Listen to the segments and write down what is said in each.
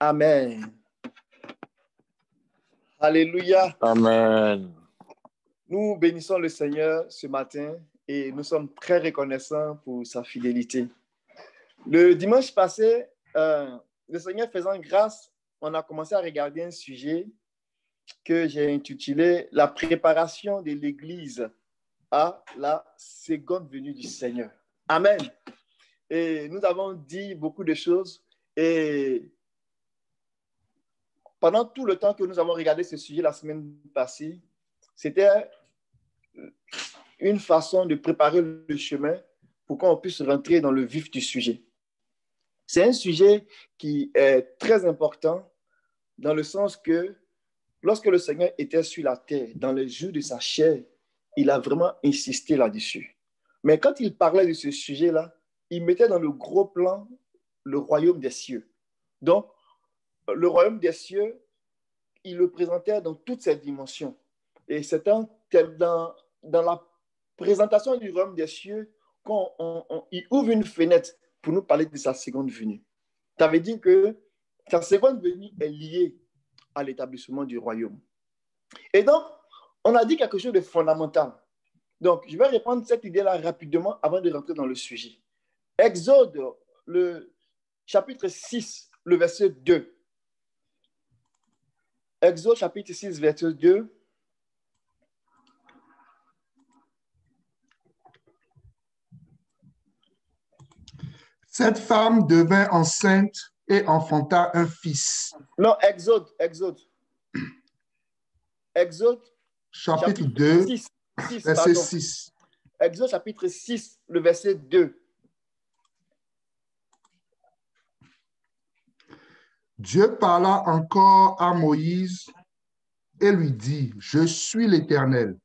Amen. Alléluia. Amen. Nous bénissons le Seigneur ce matin et nous sommes très reconnaissants pour sa fidélité. Le dimanche passé, le Seigneur faisant grâce, on a commencé à regarder un sujet que j'ai intitulé « La préparation de l'Église à la seconde venue du Seigneur ». Amen. Et nous avons dit beaucoup de choses et pendant tout le temps que nous avons regardé ce sujet la semaine passée, c'était une façon de préparer le chemin pour qu'on puisse rentrer dans le vif du sujet. C'est un sujet qui est très important dans le sens que lorsque le Seigneur était sur la terre, dans les jours de sa chair, il a vraiment insisté là-dessus. Mais quand il parlait de ce sujet-là, il mettait dans le gros plan le royaume des cieux. Donc, le royaume des cieux, il le présentait dans toutes ses dimensions. Et c'est dans la présentation du royaume des cieux qu'il ouvre une fenêtre pour nous parler de sa seconde venue. Ça veut dire que sa seconde venue est liée à l'établissement du royaume. Et donc, on a dit quelque chose de fondamental. Donc, je vais reprendre cette idée-là rapidement avant de rentrer dans le sujet. Exode, le chapitre 6, le verset 2. Exode, chapitre 6, verset 2. Cette femme devint enceinte et enfanta un fils. Non, Exode. Exode, Chapitre 2, 6, verset 6. Exode, chapitre 6, le verset 2. Dieu parla encore à Moïse et lui dit, « Je suis l'Éternel.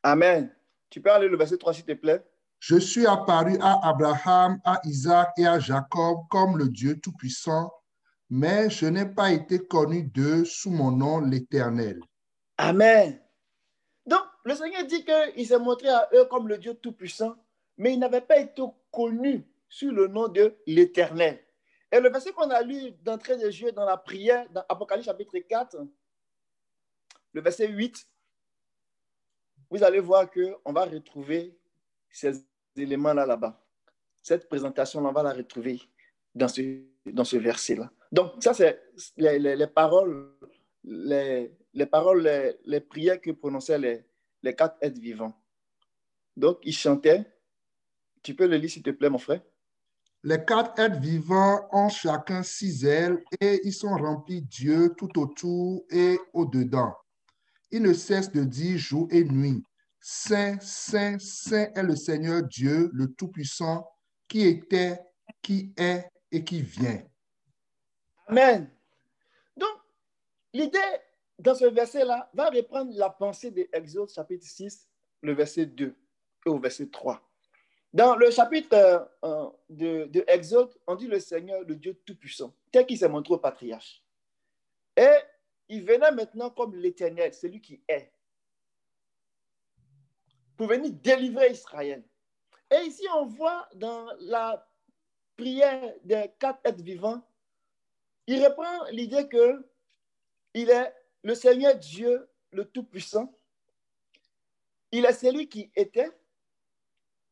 Amen. Tu peux aller le verset 3, s'il te plaît? Je suis apparu à Abraham, à Isaac et à Jacob comme le Dieu Tout-Puissant, mais je n'ai pas été connu d'eux sous mon nom l'Éternel. » Amen. Donc, le Seigneur dit qu'il s'est montré à eux comme le Dieu Tout-Puissant, mais il n'avait pas été connu sous le nom de l'Éternel. Et le verset qu'on a lu d'entrée de jeu dans la prière, dans Apocalypse chapitre 4, le verset 8, vous allez voir qu'on va retrouver ces éléments-là là-bas. Cette présentation-là, on va la retrouver dans ce verset-là. Donc, ça, c'est les paroles, les prières que prononçaient les quatre êtres vivants. Donc, ils chantaient. Tu peux le lire, s'il te plaît, mon frère? Les quatre êtres vivants ont chacun 6 ailes et ils sont remplis Dieu tout autour et au-dedans. Ils ne cessent de dire jour et nuit, « Saint, Saint, Saint est le Seigneur Dieu, le Tout-Puissant, qui était, qui est et qui vient. » Amen. Donc, l'idée dans ce verset-là va reprendre la pensée de Exode chapitre 6, le verset 2 et au verset 3. Dans le chapitre de Exode, on dit le Seigneur, le Dieu Tout-Puissant, tel qu'il s'est montré au patriarche. Et il venait maintenant comme l'Éternel, celui qui est, pour venir délivrer Israël. Et ici, on voit dans la prière des quatre êtres vivants, il reprend l'idée qu'il est le Seigneur Dieu, le Tout-Puissant. Il est celui qui était,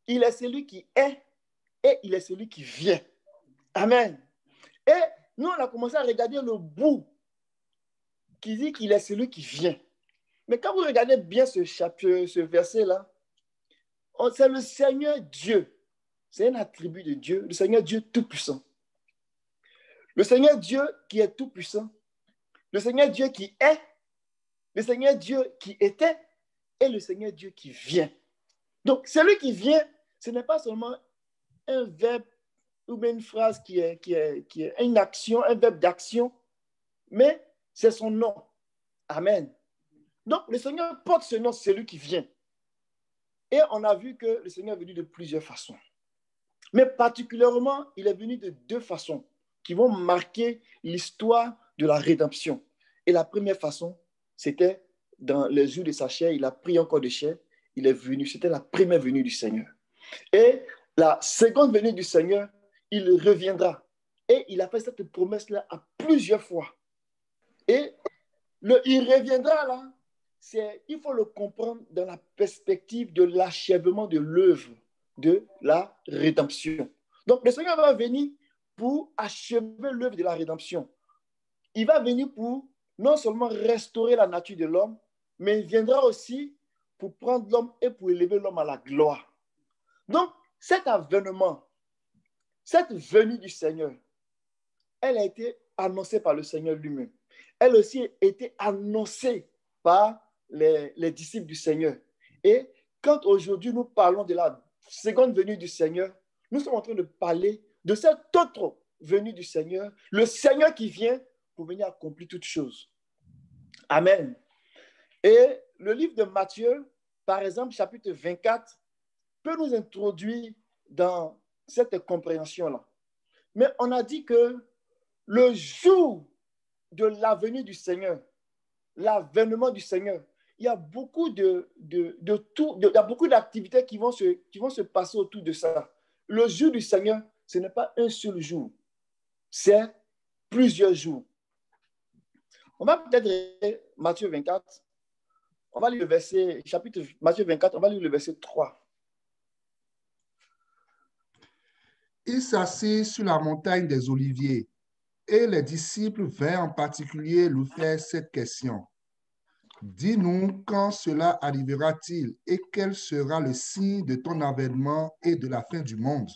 il est celui qui est, et il est celui qui vient. Amen. Et nous, on a commencé à regarder le bout qui dit qu'il est celui qui vient. Mais quand vous regardez bien ce verset-là, c'est le Seigneur Dieu. C'est un attribut de Dieu, le Seigneur Dieu Tout-Puissant. Le Seigneur Dieu qui est Tout-Puissant, le Seigneur Dieu qui est, le Seigneur Dieu qui était et le Seigneur Dieu qui vient. Donc, celui qui vient, ce n'est pas seulement un verbe ou bien une phrase qui est une action, un verbe d'action, mais c'est son nom. Amen. Donc, le Seigneur porte ce nom, c'est lui qui vient. Et on a vu que le Seigneur est venu de plusieurs façons. Mais particulièrement, il est venu de 2 façons qui vont marquer l'histoire de la rédemption. Et la première façon, c'était dans les jours de sa chair, il a pris un corps de chair, il est venu, c'était la première venue du Seigneur. Et la seconde venue du Seigneur, il reviendra Et il a fait cette promesse-là à plusieurs fois. Et il reviendra là. Il faut le comprendre dans la perspective de l'achèvement de l'œuvre de la rédemption. Donc, le Seigneur va venir pour achever l'œuvre de la rédemption. Il va venir pour non seulement restaurer la nature de l'homme, mais il viendra aussi pour prendre l'homme et pour élever l'homme à la gloire. Donc, cet avènement, cette venue du Seigneur, elle a été annoncée par le Seigneur lui-même. Elle aussi a été annoncée par les disciples du Seigneur. Et quand aujourd'hui nous parlons de la seconde venue du Seigneur, nous sommes en train de parler de cette autre venue du Seigneur, le Seigneur qui vient pour venir accomplir toutes choses. Amen. Et le livre de Matthieu, par exemple, chapitre 24, peut nous introduire dans cette compréhension-là. Mais on a dit que le jour de la venue du Seigneur, l'avènement du Seigneur, il y a beaucoup beaucoup d'activités qui vont se passer autour de ça. Le jour du Seigneur, ce n'est pas un seul jour, c'est plusieurs jours. On va peut-être lire Matthieu 24. On va lire le verset, chapitre Matthieu 24, on va lire le verset 3. Il s'assit sur la montagne des Oliviers et les disciples vinrent en particulier lui faire cette question. Dis-nous quand cela arrivera-t-il et quel sera le signe de ton avènement et de la fin du monde?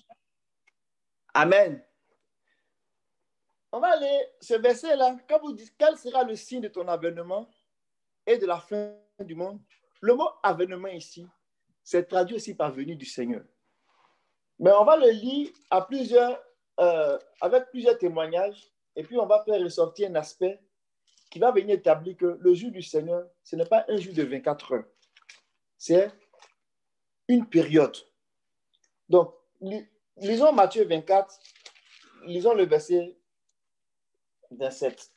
Amen. On va aller ce verset-là. Quand vous dites quel sera le signe de ton avènement et de la fin du monde, le mot avènement ici, c'est traduit aussi par venue du Seigneur. Mais on va le lire avec plusieurs témoignages et puis on va faire ressortir un aspect qui va venir établir que le jour du Seigneur, ce n'est pas un jour de 24 heures. C'est une période. Donc, lisons Matthieu 24, lisons le verset 27.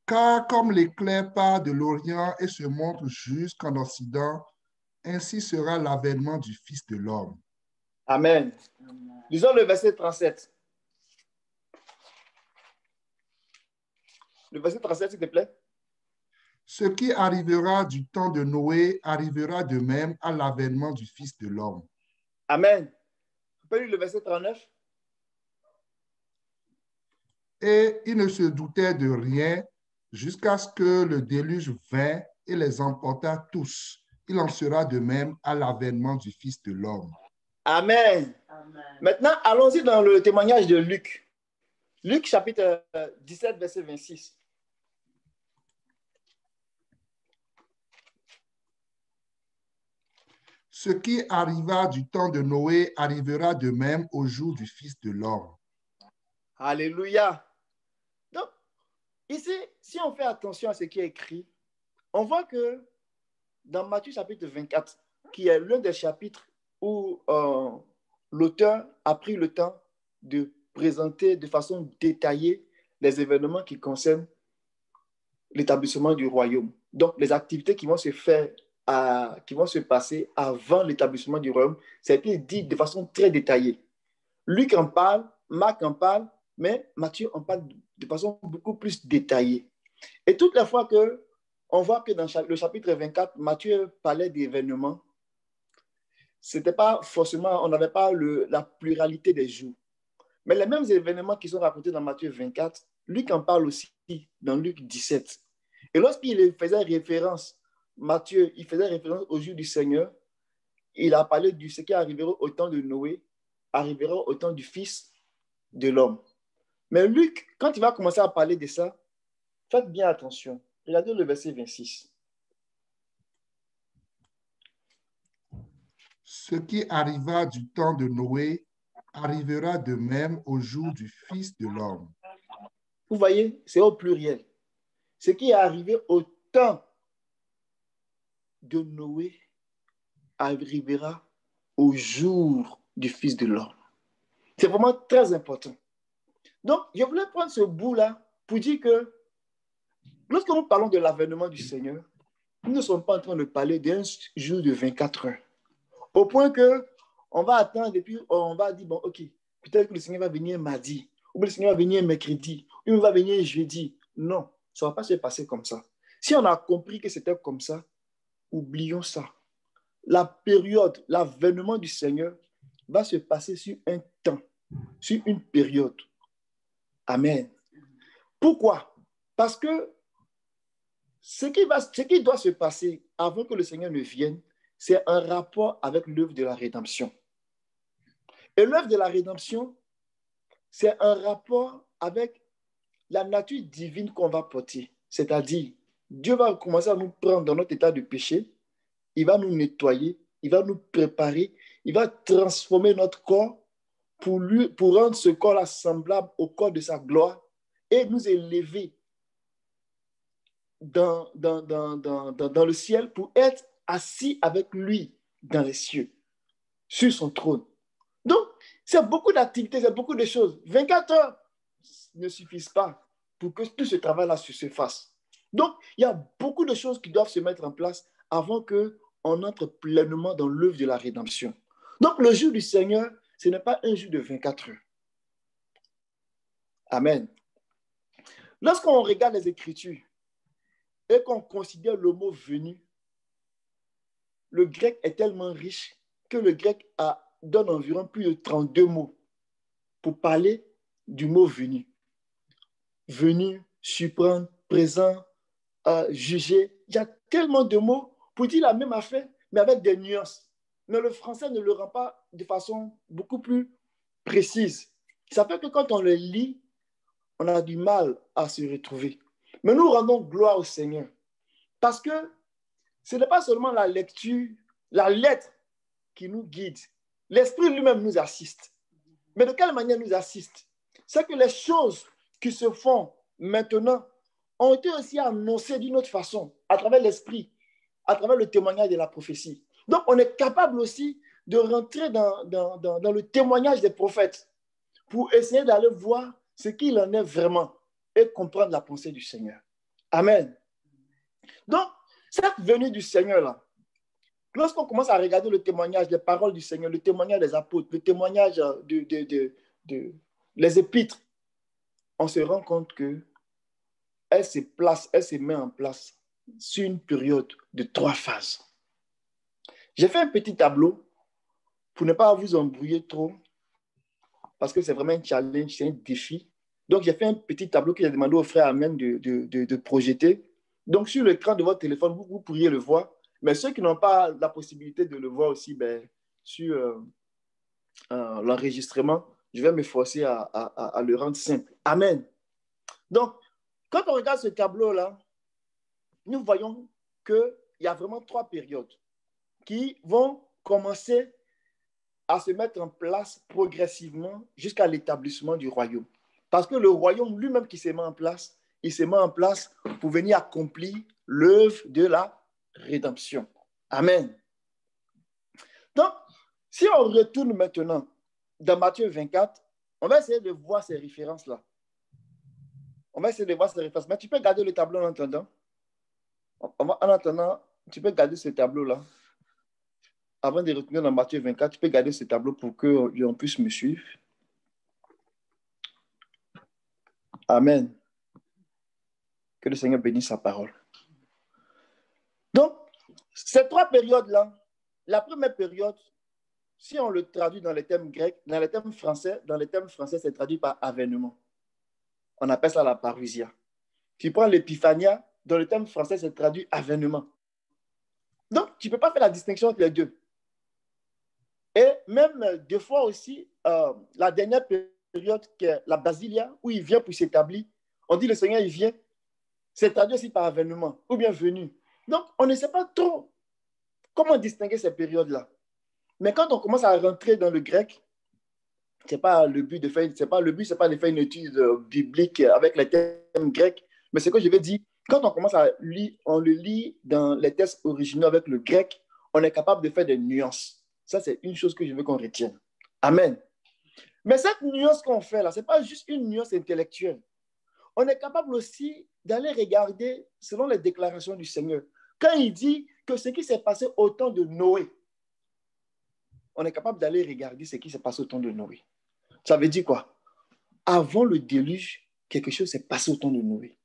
Car comme l'éclair part de l'Orient et se montre jusqu'en Occident, ainsi sera l'avènement du Fils de l'homme. Amen. Lisons le verset 37. Le verset 37, s'il te plaît. Ce qui arrivera du temps de Noé arrivera de même à l'avènement du Fils de l'homme. Amen. On peut lire le verset 39. Et il ne se doutait de rien jusqu'à ce que le déluge vînt et les emporta tous. Il en sera de même à l'avènement du Fils de l'homme. Amen. Amen. Maintenant, allons-y dans le témoignage de Luc. Luc, chapitre 17, verset 26. Ce qui arriva du temps de Noé arrivera de même au jour du Fils de l'homme. Alléluia. Donc, ici, si on fait attention à ce qui est écrit, on voit que dans Matthieu chapitre 24, qui est l'un des chapitres où l'auteur a pris le temps de présenter de façon détaillée les événements qui concernent l'établissement du royaume. Donc, les activités qui vont se faire, qui vont se passer avant l'établissement du royaume, ça a été dit de façon très détaillée. Luc en parle, Marc en parle, mais Matthieu en parle de façon beaucoup plus détaillée. Et toutes les fois que on voit que dans le chapitre 24, Matthieu parlait d'événements, c'était pas forcément, on n'avait pas la pluralité des jours. Mais les mêmes événements qui sont racontés dans Matthieu 24, Luc en parle aussi dans Luc 17. Et lorsqu'il faisait référence, Matthieu, il faisait référence au jour du Seigneur, il a parlé de ce qui arrivera au temps de Noé, arrivera au temps du Fils de l'homme. Mais Luc, quand il va commencer à parler de ça, faites bien attention. Regardez le verset 26. Ce qui arriva du temps de Noé arrivera de même au jour du Fils de l'homme. Vous voyez, c'est au pluriel. Ce qui est arrivé au temps de Noé arrivera au jour du Fils de l'homme. C'est vraiment très important. Donc, je voulais prendre ce bout-là pour dire que lorsque nous parlons de l'avènement du Seigneur, nous ne sommes pas en train de parler d'un jour de 24 heures. Au point que on va attendre et puis on va dire, bon, ok, peut-être que le Seigneur va venir mardi, ou le Seigneur va venir mercredi, ou il va venir jeudi. Non, ça ne va pas se passer comme ça. Si on a compris que c'était comme ça, oublions ça. La période, l'avènement du Seigneur va se passer sur un temps, sur une période. Amen. Pourquoi? Parce que ce qui doit se passer avant que le Seigneur ne vienne, c'est un rapport avec l'œuvre de la rédemption. Et l'œuvre de la rédemption, c'est un rapport avec la nature divine qu'on va porter. C'est-à-dire, Dieu va commencer à nous prendre dans notre état de péché, il va nous nettoyer, il va nous préparer, il va transformer notre corps pour rendre ce corps-là semblable au corps de sa gloire et nous élever dans le ciel pour être assis avec lui dans les cieux, sur son trône. Donc, c'est beaucoup d'activités, c'est beaucoup de choses. 24 heures ne suffisent pas pour que tout ce travail-là se fasse. Donc, il y a beaucoup de choses qui doivent se mettre en place avant qu'on entre pleinement dans l'œuvre de la rédemption. Donc, le jour du Seigneur, ce n'est pas un jour de 24 heures. Amen. Lorsqu'on regarde les Écritures et qu'on considère le mot « venu », le grec est tellement riche que le grec donne environ plus de 32 mots pour parler du mot « venu ». Venu, surprendre, présent, juger. Il y a tellement de mots pour dire la même affaire, mais avec des nuances. Mais le français ne le rend pas de façon beaucoup plus précise. Ça fait que quand on le lit, on a du mal à se retrouver. Mais nous rendons gloire au Seigneur. Parce que ce n'est pas seulement la lecture, la lettre qui nous guide. L'Esprit lui-même nous assiste. Mais de quelle manière nous assiste? C'est que les choses qui se font maintenant ont été aussi annoncées d'une autre façon, à travers l'Esprit, à travers le témoignage de la prophétie. Donc, on est capable aussi de rentrer dans le témoignage des prophètes pour essayer d'aller voir ce qu'il en est vraiment et comprendre la pensée du Seigneur. Amen. Donc, cette venue du Seigneur-là, lorsqu'on commence à regarder le témoignage des paroles du Seigneur, le témoignage des apôtres, le témoignage les épîtres, on se rend compte qu'elle se met en place sur une période de 3 phases. J'ai fait un petit tableau pour ne pas vous embrouiller trop, parce que c'est vraiment un challenge, c'est un défi. Donc, j'ai fait un petit tableau que j'ai demandé au frère Amen de projeter. Donc, sur l'écran de votre téléphone, vous pourriez le voir. Mais ceux qui n'ont pas la possibilité de le voir aussi, sur l'enregistrement, je vais m'efforcer à le rendre simple. Amen. Donc, quand on regarde ce tableau-là, nous voyons qu'il y a vraiment 3 périodes qui vont commencer à se mettre en place progressivement jusqu'à l'établissement du royaume. Parce que le royaume lui-même qui se met en place, il se met en place pour venir accomplir l'œuvre de la rédemption. Amen. Donc, si on retourne maintenant dans Matthieu 24, on va essayer de voir ces références-là. On va essayer de voir ces références. Mais tu peux garder le tableau en attendant. En attendant, tu peux garder ce tableau-là. Avant de retourner dans Matthieu 24, tu peux garder ce tableau pour qu'on puisse me suivre. Amen. Que le Seigneur bénisse sa parole. Donc, ces 3 périodes-là, la première période, si on le traduit dans les termes grecs, dans les termes français, c'est traduit par avènement. On appelle ça la parousia. Tu prends l'épiphania, dans le terme français, c'est traduit avènement. Donc, tu ne peux pas faire la distinction entre les deux. Et même des fois aussi, la dernière période, qui est la basilia, où il vient pour s'établir, on dit le Seigneur, il vient, c'est traduit aussi par avènement, ou bien venu. Donc, on ne sait pas trop comment distinguer ces périodes-là. Mais quand on commence à rentrer dans le grec, ce n'est pas le but de faire, c'est pas une étude biblique avec les termes grecs, mais ce que je vais dire, quand on commence à lire, on le lit dans les textes originaux avec le grec, on est capable de faire des nuances. Ça, c'est une chose que je veux qu'on retienne. Amen. Mais cette nuance qu'on fait là, ce n'est pas juste une nuance intellectuelle. On est capable aussi d'aller regarder selon les déclarations du Seigneur. Quand il dit que ce qui s'est passé au temps de Noé, on est capable d'aller regarder ce qui s'est passé au temps de Noé. Ça veut dire quoi? Avant le déluge, quelque chose s'est passé au temps de Noé.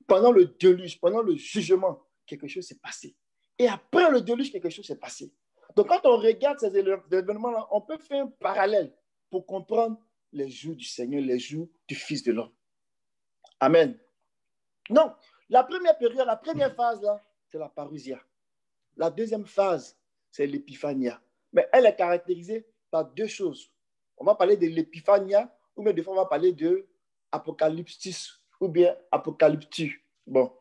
Pendant le déluge, pendant le jugement, quelque chose s'est passé. Et après le déluge, quelque chose s'est passé. Donc, quand on regarde ces événements-là, on peut faire un parallèle pour comprendre les jours du Seigneur, les jours du Fils de l'homme. Amen. Donc, la première période, la première phase, là, c'est la parousia. La deuxième phase, c'est l'épiphania. Mais elle est caractérisée par deux choses. On va parler de l'épiphania, ou bien des fois, on va parler de apocalypsis, ou bien apocalyptu. Bon,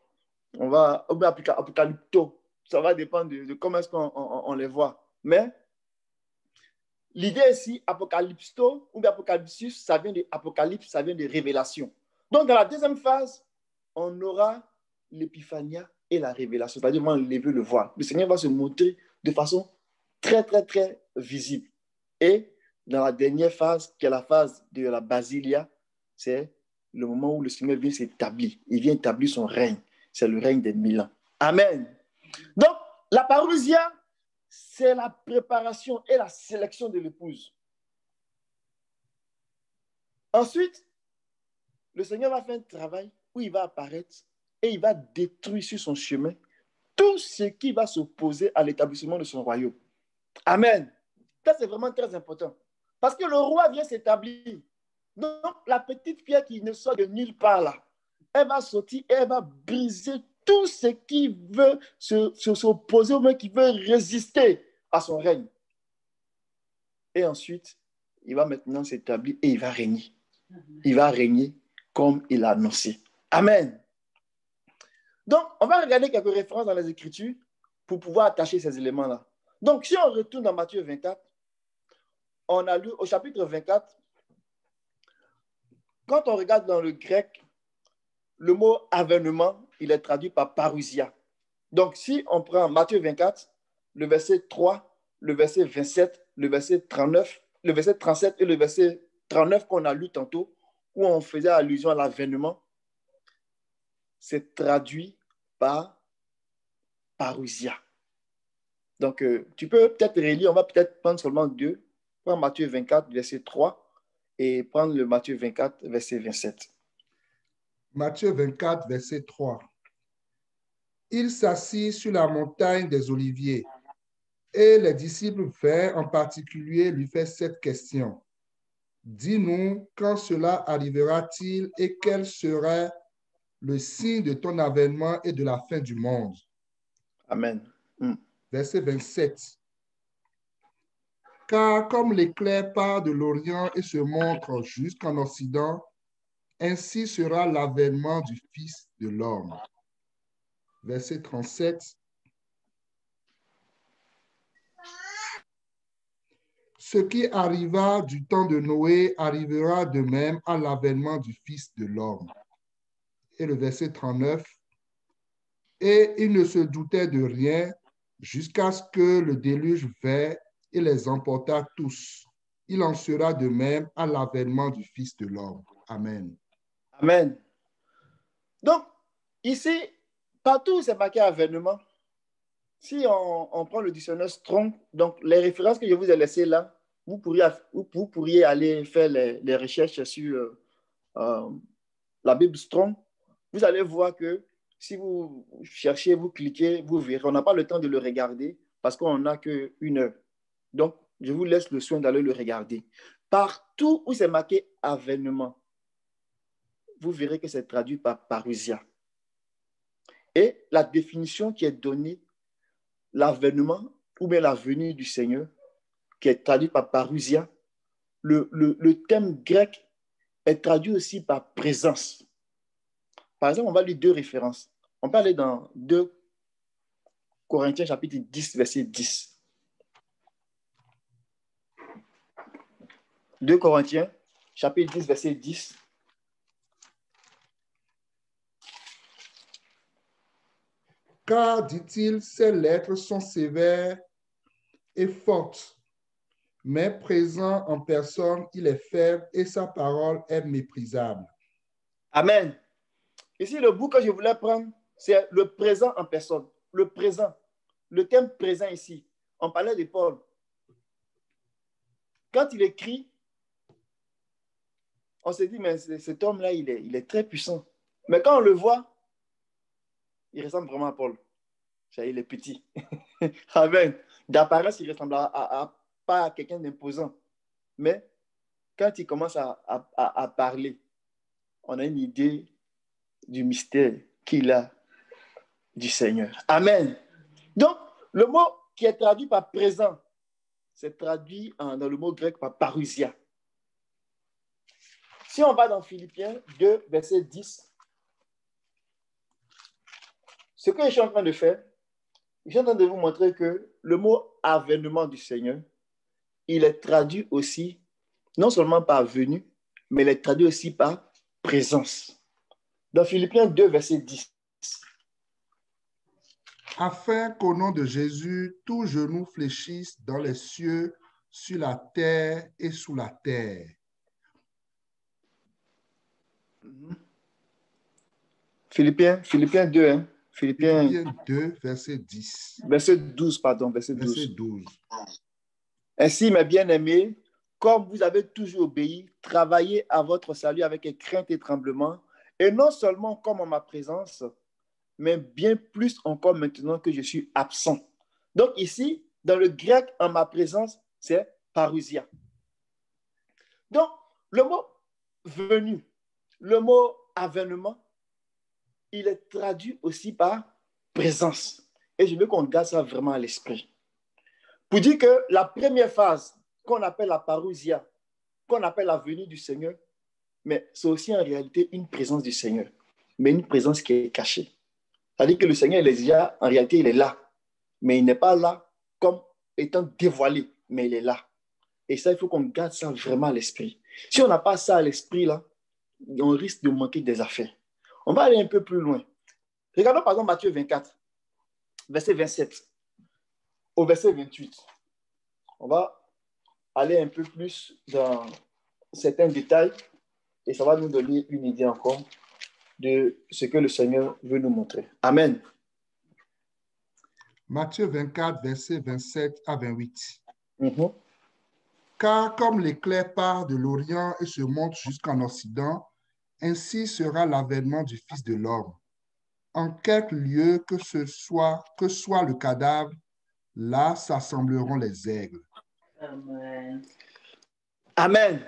ou bien apocalypto. Ça va dépendre de comment est-ce qu'on les voit. Mais l'idée ici, apocalypto ou bien apocalypsis, ça vient de apocalypse, ça vient de révélation. Donc, dans la deuxième phase, on aura l'épiphania et la révélation, c'est-à-dire on va lever le voile. Le Seigneur va se montrer de façon très, très, très visible. Et dans la dernière phase, qui est la phase de la basilia, c'est le moment où le Seigneur vient s'établir. Il vient établir son règne. C'est le règne des 1000 ans. Amen. Donc, la parousia, c'est la préparation et la sélection de l'épouse. Ensuite, le Seigneur va faire un travail où il va apparaître et il va détruire sur son chemin tout ce qui va s'opposer à l'établissement de son royaume. Amen. Ça, c'est vraiment très important. Parce que le roi vient s'établir. Donc, la petite pierre qui ne sort de nulle part là, elle va sortir et elle va briser tout ce qui veut s'opposer ou même qui veut résister à son règne. Et ensuite, il va maintenant s'établir et il va régner. Il va régner comme il a annoncé. Amen. Donc, on va regarder quelques références dans les Écritures pour pouvoir attacher ces éléments-là. Donc, si on retourne dans Matthieu 24, on a lu au chapitre 24, quand on regarde dans le grec, le mot avènement, il est traduit par parousia. Donc, si on prend Matthieu 24, le verset 3, le verset 27, le verset 39, le verset 37 et le verset 39 qu'on a lu tantôt, où on faisait allusion à l'avènement, c'est traduit par parousia. Donc, tu peux peut-être relire, on va peut-être prendre seulement deux. Prendre Matthieu 24, verset 3 et prendre le Matthieu 24, verset 27. Matthieu 24, verset 3. Il s'assit sur la montagne des Oliviers et les disciples vinrent en particulier lui faire cette question. Dis-nous quand cela arrivera-t-il et quel sera le signe de ton avènement et de la fin du monde. Amen. Verset 27. Car comme l'éclair part de l'Orient et se montre jusqu'en Occident, ainsi sera l'avènement du Fils de l'homme. Verset 37. Ce qui arriva du temps de Noé arrivera de même à l'avènement du Fils de l'homme. Et le verset 39. Et il ne se doutait de rien jusqu'à ce que le déluge vint et les emporta tous. Il en sera de même à l'avènement du Fils de l'homme. Amen. Amen. Donc, ici, partout où c'est marqué avènement, si on prend le dictionnaire Strong, donc les références que je vous ai laissées là, vous pourriez aller faire les recherches sur la Bible Strong. Vous allez voir que si vous cherchez, vous cliquez, vous verrez. On n'a pas le temps de le regarder parce qu'on n'a qu'une heure. Donc, je vous laisse le soin d'aller le regarder. Partout où c'est marqué avènement, vous verrez que c'est traduit par parousia. Et la définition qui est donnée, l'avènement ou bien la venue du Seigneur, qui est traduit par parousia, le terme grec est traduit aussi par présence. Par exemple, on va lire deux références. On peut aller dans 2 Corinthiens chapitre 10, verset 10. 2 Corinthiens chapitre 10, verset 10. Car, dit-il, ces lettres sont sévères et fortes, mais présent en personne, il est faible et sa parole est méprisable. Amen. Ici, le bout que je voulais prendre, c'est le présent en personne. Le présent. Le terme présent ici. On parlait de Paul. quand il écrit, on se dit, mais cet homme-là, il est très puissant. Mais quand on le voit, il ressemble vraiment à Paul. Il est petit. Amen. D'apparence, il ressemble pas à quelqu'un d'imposant. Mais quand il commence à parler, on a une idée du mystère qu'il a du Seigneur. Amen. Donc, le mot qui est traduit par présent, c'est traduit dans le mot grec par parousia. Si on va dans Philippiens 2, verset 10, ce que je suis en train de faire, je suis en train de vous montrer que le mot avènement du Seigneur, il est traduit aussi, non seulement par venu, mais il est traduit aussi par présence. Dans Philippiens 2, verset 10. Afin qu'au nom de Jésus, tout genou fléchisse dans les cieux, sur la terre et sous la terre. Philippiens 2, hein? Philippiens 2, verset 10. Verset 12, pardon, verset 12. Verset 12. Ainsi, mes bien-aimés, comme vous avez toujours obéi, travaillez à votre salut avec crainte et tremblement, et non seulement comme en ma présence, mais bien plus encore maintenant que je suis absent. Donc ici, dans le grec, en ma présence, c'est parousia. Donc, le mot venu, le mot avènement, il est traduit aussi par présence. Et je veux qu'on garde ça vraiment à l'esprit. Pour dire que la première phase, qu'on appelle la parousia, qu'on appelle la venue du Seigneur, mais c'est aussi en réalité une présence du Seigneur, mais une présence qui est cachée. C'est-à-dire que le Seigneur, il est déjà, en réalité, il est là, mais il n'est pas là comme étant dévoilé, mais il est là. Et ça, il faut qu'on garde ça vraiment à l'esprit. Si on n'a pas ça à l'esprit, là, on risque de manquer des affaires. On va aller un peu plus loin. Regardons par exemple Matthieu 24, verset 27 au verset 28. On va aller un peu plus dans certains détails et ça va nous donner une idée encore de ce que le Seigneur veut nous montrer. Amen. Matthieu 24, verset 27 à 28. Mm-hmm. Car comme l'éclair part de l'Orient et se monte jusqu'en Occident, ainsi sera l'avènement du Fils de l'homme. En quelque lieu que soit le cadavre, là s'assembleront les aigles. Amen. Amen.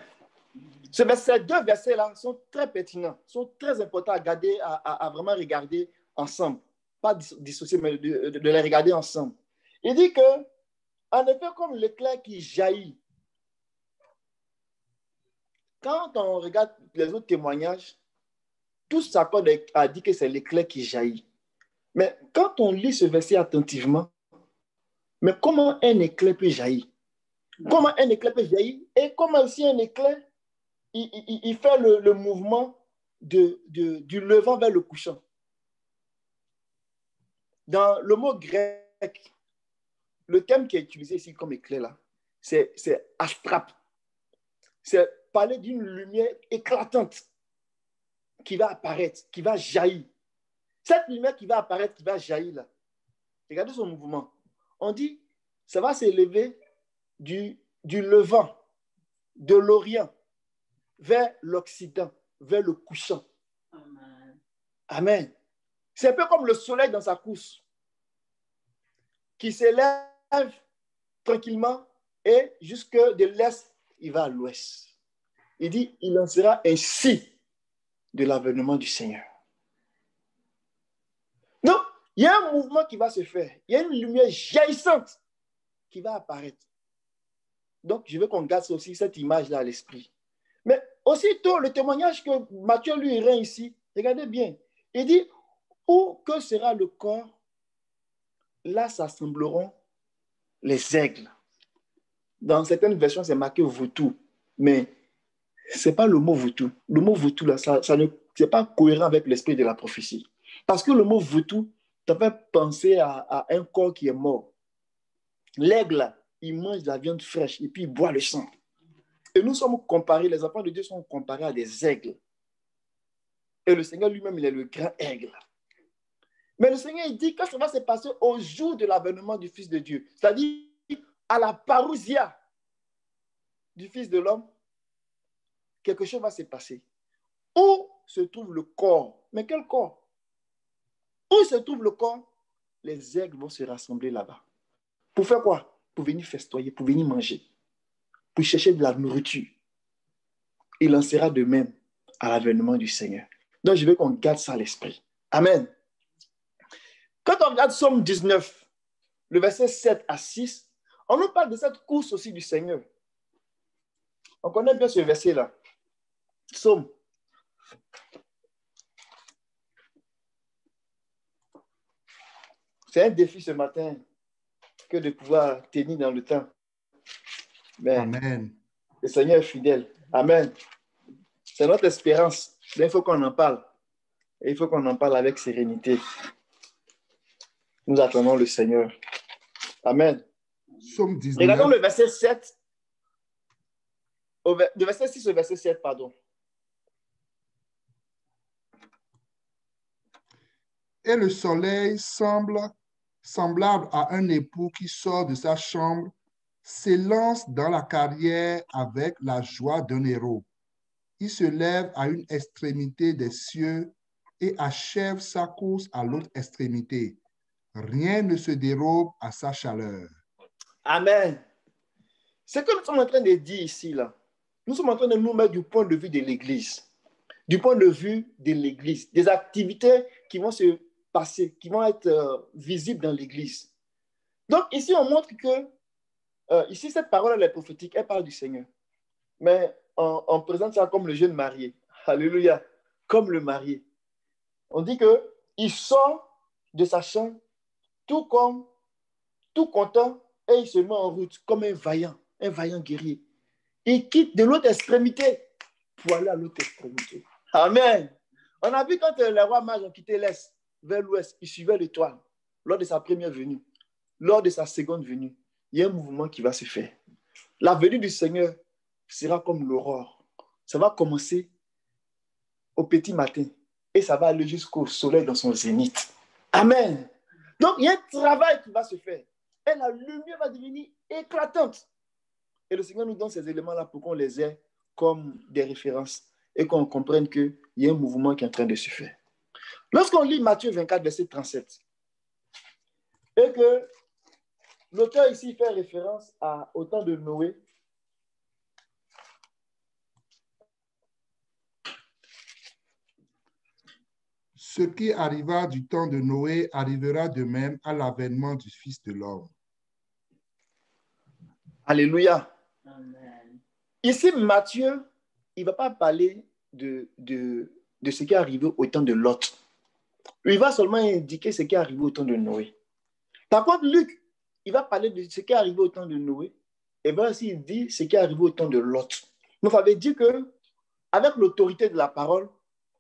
Ces deux versets-là sont très pertinents, sont très importants à garder, à vraiment regarder ensemble. Pas dissocier, mais de les regarder ensemble. Il dit que, en effet, comme l'éclair qui jaillit, quand on regarde les autres témoignages, tous s'accordent à dire que c'est l'éclair qui jaillit. Mais quand on lit ce verset attentivement, mais comment un éclair peut jaillir? Comment un éclair peut jaillir? Et comment aussi un éclair, il fait le mouvement du levant vers le couchant. Dans le mot grec, le terme qui est utilisé ici comme éclair, là, c'est astrape. C'est parler d'une lumière éclatante qui va apparaître, qui va jaillir. Cette lumière qui va apparaître, qui va jaillir là, regardez son mouvement. On dit, ça va s'élever du levant, de l'Orient, vers l'Occident, vers le couchant. Amen. Amen. C'est un peu comme le soleil dans sa course, qui s'élève tranquillement et jusque de l'est, il va à l'ouest. Il dit, il en sera ainsi de l'avènement du Seigneur. Donc, il y a un mouvement qui va se faire. Il y a une lumière jaillissante qui va apparaître. Donc, je veux qu'on garde aussi cette image-là à l'esprit. Mais aussitôt, le témoignage que Matthieu lui rend ici, regardez bien. Il dit, où que sera le corps, là s'assembleront les aigles. Dans certaines versions, c'est marqué vautour. Mais ce n'est pas le mot vautour. Le mot vautour, là, ça n'est pas cohérent avec l'esprit de la prophétie. Parce que le mot vautour, ça fait penser à un corps qui est mort. L'aigle, il mange de la viande fraîche et puis il boit le sang. Et nous sommes comparés, les enfants de Dieu sont comparés à des aigles. Et le Seigneur lui-même, il est le grand aigle. Mais le Seigneur, il dit que ça va se passer au jour de l'avènement du Fils de Dieu. C'est-à-dire à la parousia. du Fils de l'homme, quelque chose va se passer. Où se trouve le corps? Mais quel corps? Où se trouve le corps? Les aigles vont se rassembler là-bas. Pour faire quoi? Pour venir festoyer, pour venir manger, pour chercher de la nourriture. Il en sera de même à l'avènement du Seigneur. Donc, je veux qu'on garde ça à l'esprit. Amen. Quand on regarde Psaume 19, le verset 7 à 6, on nous parle de cette course aussi du Seigneur. On connaît bien ce verset-là. Psaume. C'est un défi ce matin que de pouvoir tenir dans le temps. Mais Amen. le Seigneur est fidèle. Amen. C'est notre espérance. Mais il faut qu'on en parle. Et il faut qu'on en parle avec sérénité. Nous attendons le Seigneur. Amen. Psaume 19. Regardons le verset 7. De verset 6 au verset 7, pardon. Et le soleil semblable à un époux qui sort de sa chambre, s'élance dans la carrière avec la joie d'un héros. Il se lève à une extrémité des cieux et achève sa course à l'autre extrémité. Rien ne se dérobe à sa chaleur. Amen. Ce que nous sommes en train de dire ici, là, nous sommes en train de nous mettre du point de vue de l'Église. Du point de vue de l'Église. Des activités qui vont se passer, qui vont être visibles dans l'Église. Donc, ici, on montre que, ici, cette parole, elle est prophétique, elle parle du Seigneur. Mais on présente ça comme le jeune marié. Alléluia. Comme le marié. On dit qu'il sort de sa chambre tout content, et il se met en route comme un vaillant guerrier. Il quitte de l'autre extrémité pour aller à l'autre extrémité. Amen. On a vu quand les rois mages ont quitté l'Est vers l'Ouest, ils suivaient l'étoile lors de sa première venue. Lors de sa seconde venue, il y a un mouvement qui va se faire. La venue du Seigneur sera comme l'aurore. Ça va commencer au petit matin et ça va aller jusqu'au soleil dans son zénith. Amen. Donc, il y a un travail qui va se faire. Et la lumière va devenir éclatante. Et le Seigneur nous donne ces éléments-là pour qu'on les ait comme des références et qu'on comprenne qu'il y a un mouvement qui est en train de se faire. Lorsqu'on lit Matthieu 24, verset 37, et que l'auteur ici fait référence au temps de Noé, Ce qui arriva du temps de Noé arrivera de même à l'avènement du Fils de l'homme. Alléluia. Amen. Ici, Matthieu, il ne va pas parler de ce qui est arrivé au temps de Lot. Il va seulement indiquer ce qui est arrivé au temps de Noé. Par contre, Luc, il va parler de ce qui est arrivé au temps de Noé. Et bien aussi, il dit ce qui est arrivé au temps de Lot. Donc, ça veut dire qu'avec l'autorité de la parole,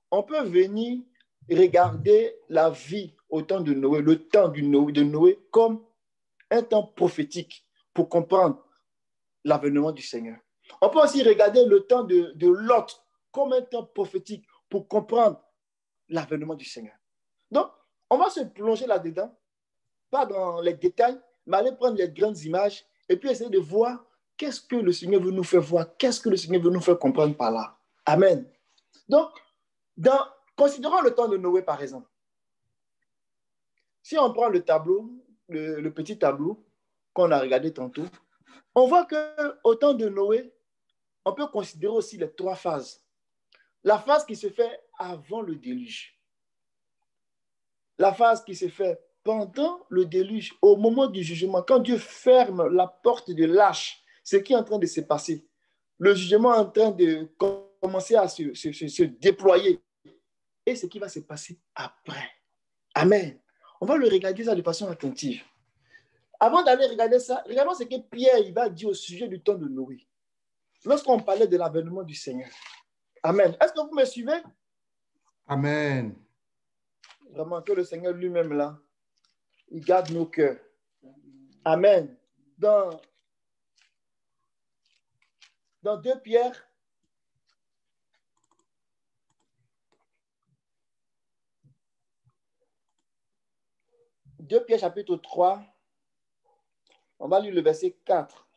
on peut venir regarder la vie au temps de Noé, le temps de Noé comme un temps prophétique pour comprendre l'avènement du Seigneur. On peut aussi regarder le temps de Lot comme un temps prophétique pour comprendre l'avènement du Seigneur. Donc, on va se plonger là-dedans, pas dans les détails, mais aller prendre les grandes images et puis essayer de voir qu'est-ce que le Seigneur veut nous faire voir, qu'est-ce que le Seigneur veut nous faire comprendre par là. Amen. Donc, considérons le temps de Noé, par exemple. Si on prend le tableau, le petit tableau qu'on a regardé tantôt, on voit qu'au temps de Noé, on peut considérer aussi les 3 phases. La phase qui se fait avant le déluge. La phase qui se fait pendant le déluge, au moment du jugement, quand Dieu ferme la porte de l'arche, ce qui est en train de se passer. Le jugement est en train de commencer à se déployer. Et ce qui va se passer après. Amen. On va le regarder ça de façon attentive. Avant d'aller regarder ça, regardons ce que Pierre il va dire au sujet du temps de Noé. Lorsqu'on parlait de l'avènement du Seigneur. Amen. Est-ce que vous me suivez? Amen. Vraiment que le Seigneur lui-même là, il garde nos cœurs. Amen. Dans 2 Pierre, chapitre 3, on va lire le verset 4.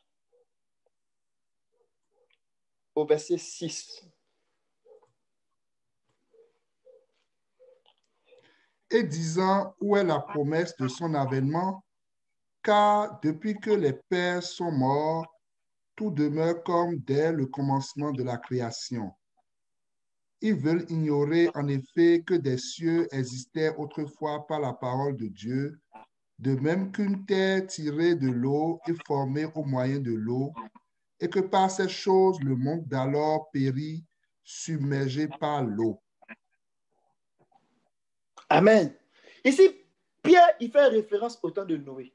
au verset 6. Et disant où est la promesse de son avènement, car depuis que les pères sont morts, tout demeure comme dès le commencement de la création. Ils veulent ignorer en effet que des cieux existaient autrefois par la parole de Dieu, de même qu'une terre tirée de l'eau est formée au moyen de l'eau, et que par ces choses le monde d'alors périt, submergé par l'eau. Amen. Ici, Pierre, il fait référence au temps de Noé.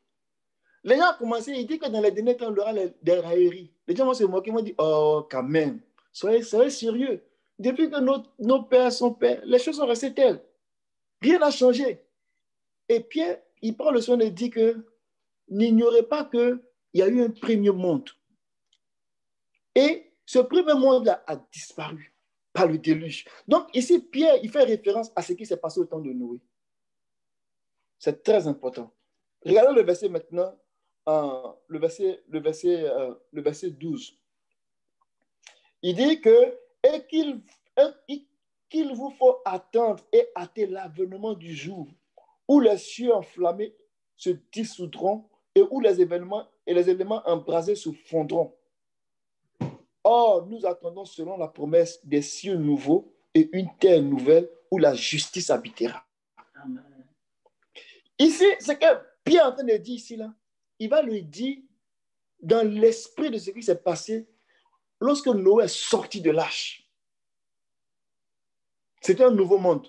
Les gens ont commencé, il dit que dans les derniers temps, il y aura des railleries. Les gens vont se moquer, ils vont dire, oh, quand même, soyez sérieux. Depuis que nos pères sont pères, les choses sont restées telles. Rien n'a changé. Et Pierre, il prend le soin de dire que n'ignorez pas qu'il y a eu un premier monde. Et ce premier monde-là a disparu par le déluge. Donc ici, Pierre, il fait référence à ce qui s'est passé au temps de Noé. C'est très important. Regardez le verset maintenant, le verset 12. Il dit que et qu'il vous faut attendre et hâter l'avènement du jour où les cieux enflammés se dissoudront et où les éléments embrasés se fondront. Or, nous attendons selon la promesse des cieux nouveaux et une terre nouvelle où la justice habitera. Amen. Ici, ce que Pierre est en train de dire ici, là, il va lui dire dans l'esprit de ce qui s'est passé lorsque Noé est sorti de l'arche. C'était un nouveau monde.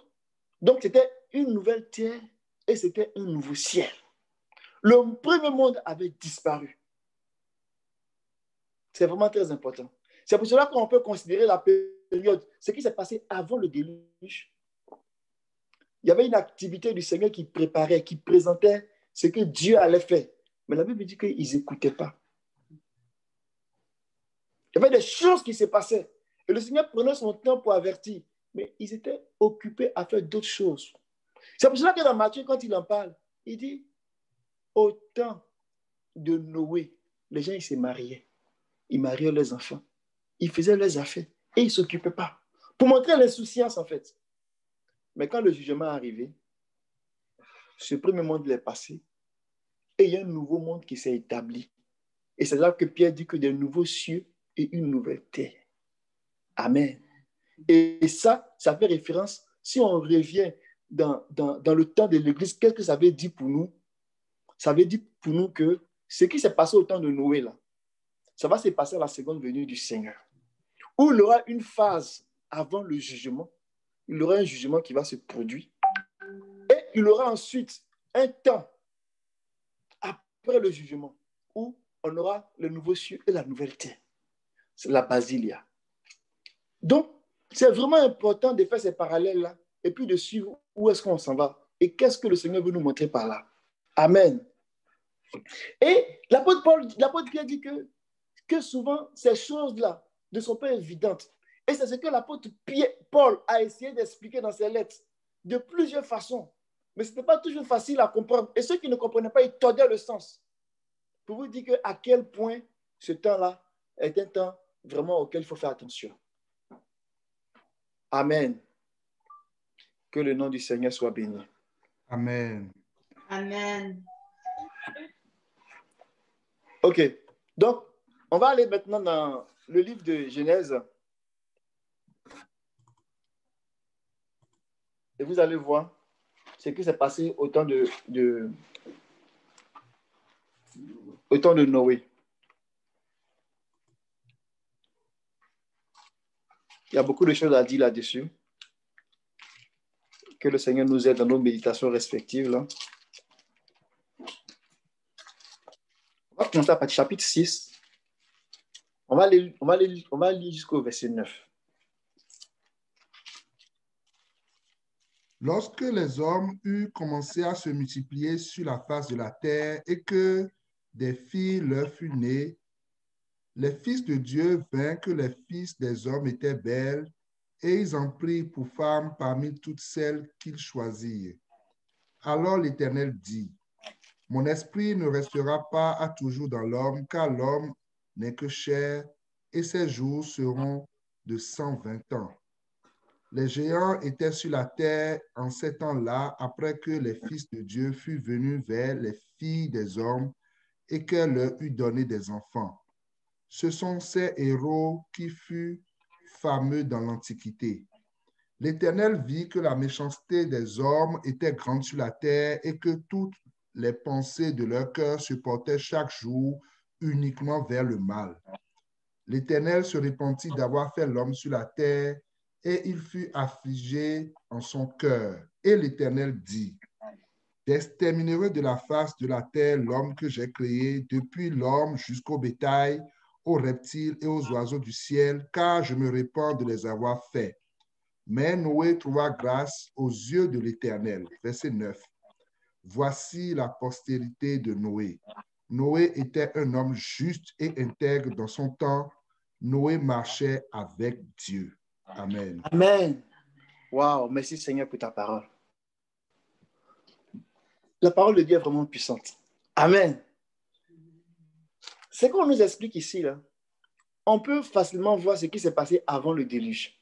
Donc, c'était une nouvelle terre et c'était un nouveau ciel. Le premier monde avait disparu. C'est vraiment très important. C'est pour cela qu'on peut considérer la période, ce qui s'est passé avant le déluge. Il y avait une activité du Seigneur qui préparait, qui présentait ce que Dieu allait faire. Mais la Bible dit qu'ils n'écoutaient pas. Il y avait des choses qui se passaient. Et le Seigneur prenait son temps pour avertir. Mais ils étaient occupés à faire d'autres choses. C'est pour cela que dans Matthieu, quand il en parle, il dit, au temps de Noé, les gens, ils se mariaient. Ils mariaient leurs enfants. Ils faisaient leurs affaires. Et ils ne s'occupaient pas. Pour montrer l'insouciance, en fait. Mais quand le jugement est arrivé, ce premier monde est passé. Et il y a un nouveau monde qui s'est établi. Et c'est là que Pierre dit que des nouveaux cieux et une nouvelle terre. Amen. Et ça fait référence, si on revient dans le temps de l'Église, qu'est-ce que ça veut dire pour nous? Ça veut dire pour nous que ce qui s'est passé au temps de Noé, là, ça va se passer à la seconde venue du Seigneur. Où il y aura une phase avant le jugement, il y aura un jugement qui va se produire. Et il y aura ensuite un temps après le jugement où on aura le nouveau ciel et la nouvelle terre. C'est la basilia. Donc, c'est vraiment important de faire ces parallèles-là et puis de suivre où est-ce qu'on s'en va et qu'est-ce que le Seigneur veut nous montrer par là. Amen. Et l'apôtre Pierre dit que souvent, ces choses-là ne sont pas évidentes. Et c'est ce que l'apôtre Paul a essayé d'expliquer dans ses lettres de plusieurs façons. Mais ce n'était pas toujours facile à comprendre. Et ceux qui ne comprenaient pas, ils tordaient le sens. Pour vous dire à quel point ce temps-là est un temps vraiment auquel il faut faire attention. Amen. Que le nom du Seigneur soit béni. Amen. Amen. OK. Donc, on va aller maintenant dans le livre de Genèse. Et vous allez voir ce qui s'est passé au temps de Noé. Il y a beaucoup de choses à dire là-dessus. Que le Seigneur nous aide dans nos méditations respectives. Là. On va commencer à partir du chapitre 6. On va aller jusqu'au verset 9. Lorsque les hommes eurent commencé à se multiplier sur la face de la terre et que des filles leur furent nées, les fils de Dieu vinrent que les fils des hommes étaient belles et ils en prirent pour femmes parmi toutes celles qu'ils choisirent. Alors l'Éternel dit, « Mon esprit ne restera pas à toujours dans l'homme, car l'homme n'est que chair, et ses jours seront de 120 ans. Les géants étaient sur la terre en ces temps-là, après que les fils de Dieu furent venus vers les filles des hommes et qu'elle leur eut donné des enfants. Ce sont ces héros qui furent fameux dans l'Antiquité. L'Éternel vit que la méchanceté des hommes était grande sur la terre et que toutes les pensées de leur cœur se portaient chaque jour uniquement vers le mal. L'Éternel se repentit d'avoir fait l'homme sur la terre et il fut affligé en son cœur. Et l'Éternel dit, j'exterminerai de la face de la terre l'homme que j'ai créé, depuis l'homme jusqu'au bétail, aux reptiles et aux oiseaux du ciel, car je me répands de les avoir faits. Mais Noé trouva grâce aux yeux de l'Éternel. Verset 9. Voici la postérité de Noé. Noé était un homme juste et intègre dans son temps. Noé marchait avec Dieu. Amen. Amen. Wow, merci Seigneur pour ta parole. La parole de Dieu est vraiment puissante. Amen. Ce qu'on nous explique ici, là, on peut facilement voir ce qui s'est passé avant le déluge.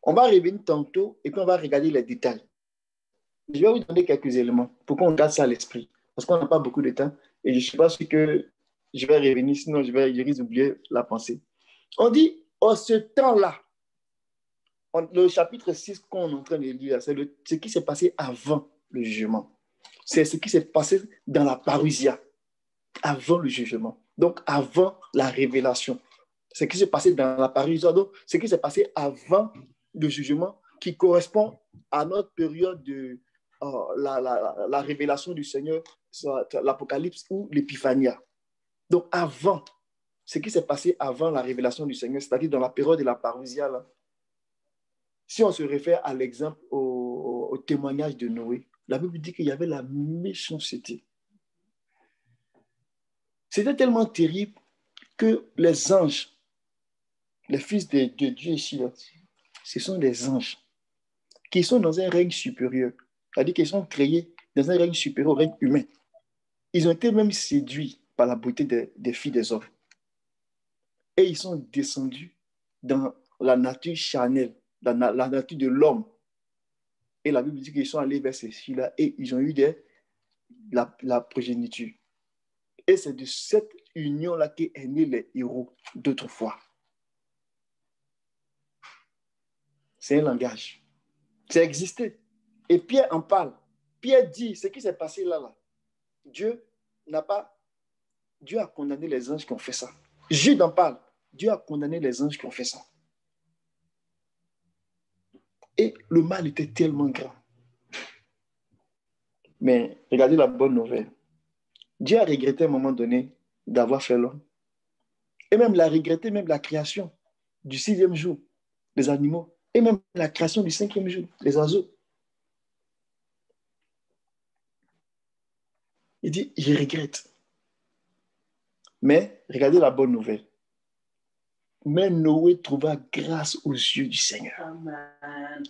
On va revenir tantôt et puis on va regarder les détails. Je vais vous donner quelques éléments pour qu'on garde ça à l'esprit. Parce qu'on n'a pas beaucoup de temps et je ne suis pas sûr que je vais revenir, sinon je risque d'oublier la pensée. On dit, en ce temps-là, le chapitre 6 qu'on est en train de lire, c'est ce qui s'est passé avant le jugement. C'est ce qui s'est passé dans la parousia, avant le jugement. Donc, avant la révélation. Ce qui s'est passé dans la parousia, donc ce qui s'est passé avant le jugement qui correspond à notre période de la révélation du Seigneur, soit l'Apocalypse ou l'Épiphania. Donc, avant, ce qui s'est passé avant la révélation du Seigneur, c'est-à-dire dans la période de la parousia, là, si on se réfère à l'exemple, au témoignage de Noé, la Bible dit qu'il y avait la méchanceté. C'était tellement terrible que les anges, les fils de Dieu ici, là, ce sont des anges qui sont dans un règne supérieur. C'est-à-dire qu'ils sont créés dans un règne supérieur au règne humain. Ils ont été même séduits par la beauté des filles des hommes. Et ils sont descendus dans la nature charnelle, dans la nature de l'homme. Et la Bible dit qu'ils sont allés vers ces filles-là et ils ont eu la progéniture. Et c'est de cette union-là qu'est né les héros d'autrefois. C'est un langage. C'est existé. Et Pierre en parle. Pierre dit, ce qui s'est passé là, Dieu a condamné les anges qui ont fait ça. Jude en parle. Dieu a condamné les anges qui ont fait ça. Et le mal était tellement grand. Mais regardez la bonne nouvelle. Dieu a regretté à un moment donné d'avoir fait l'homme. Et même il a regretté même la création du 6e jour, des animaux. Et même la création du 5e jour, les oiseaux. Il dit, je regrette. Mais regardez la bonne nouvelle. Mais Noé trouva grâce aux yeux du Seigneur. Amen.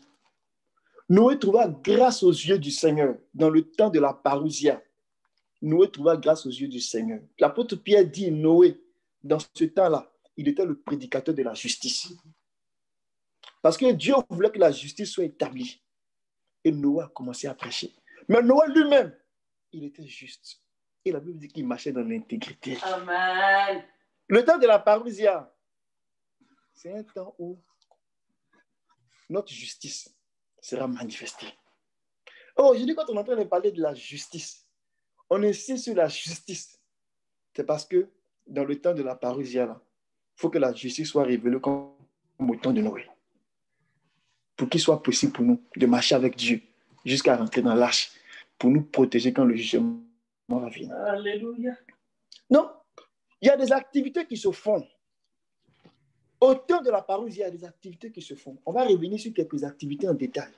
Noé trouva grâce aux yeux du Seigneur dans le temps de la parousia. Noé trouva grâce aux yeux du Seigneur. L'apôtre Pierre dit, Noé, dans ce temps-là, il était le prédicateur de la justice. Parce que Dieu voulait que la justice soit établie. Et Noé a commencé à prêcher. Mais Noé lui-même, il était juste. Et la Bible dit qu'il marchait dans l'intégrité. Amen. Le temps de la parousia, c'est un temps où notre justice sera manifestée. Aujourd'hui, quand on est en train de parler de la justice, on insiste sur la justice. C'est parce que dans le temps de la parousia, il faut que la justice soit révélée comme au temps de Noé. Pour qu'il soit possible pour nous de marcher avec Dieu jusqu'à rentrer dans l'arche, pour nous protéger quand le jugement va venir. Alléluia. Non, il y a des activités qui se font. Au temps de la parousia, il y a des activités qui se font. On va revenir sur quelques activités en détail.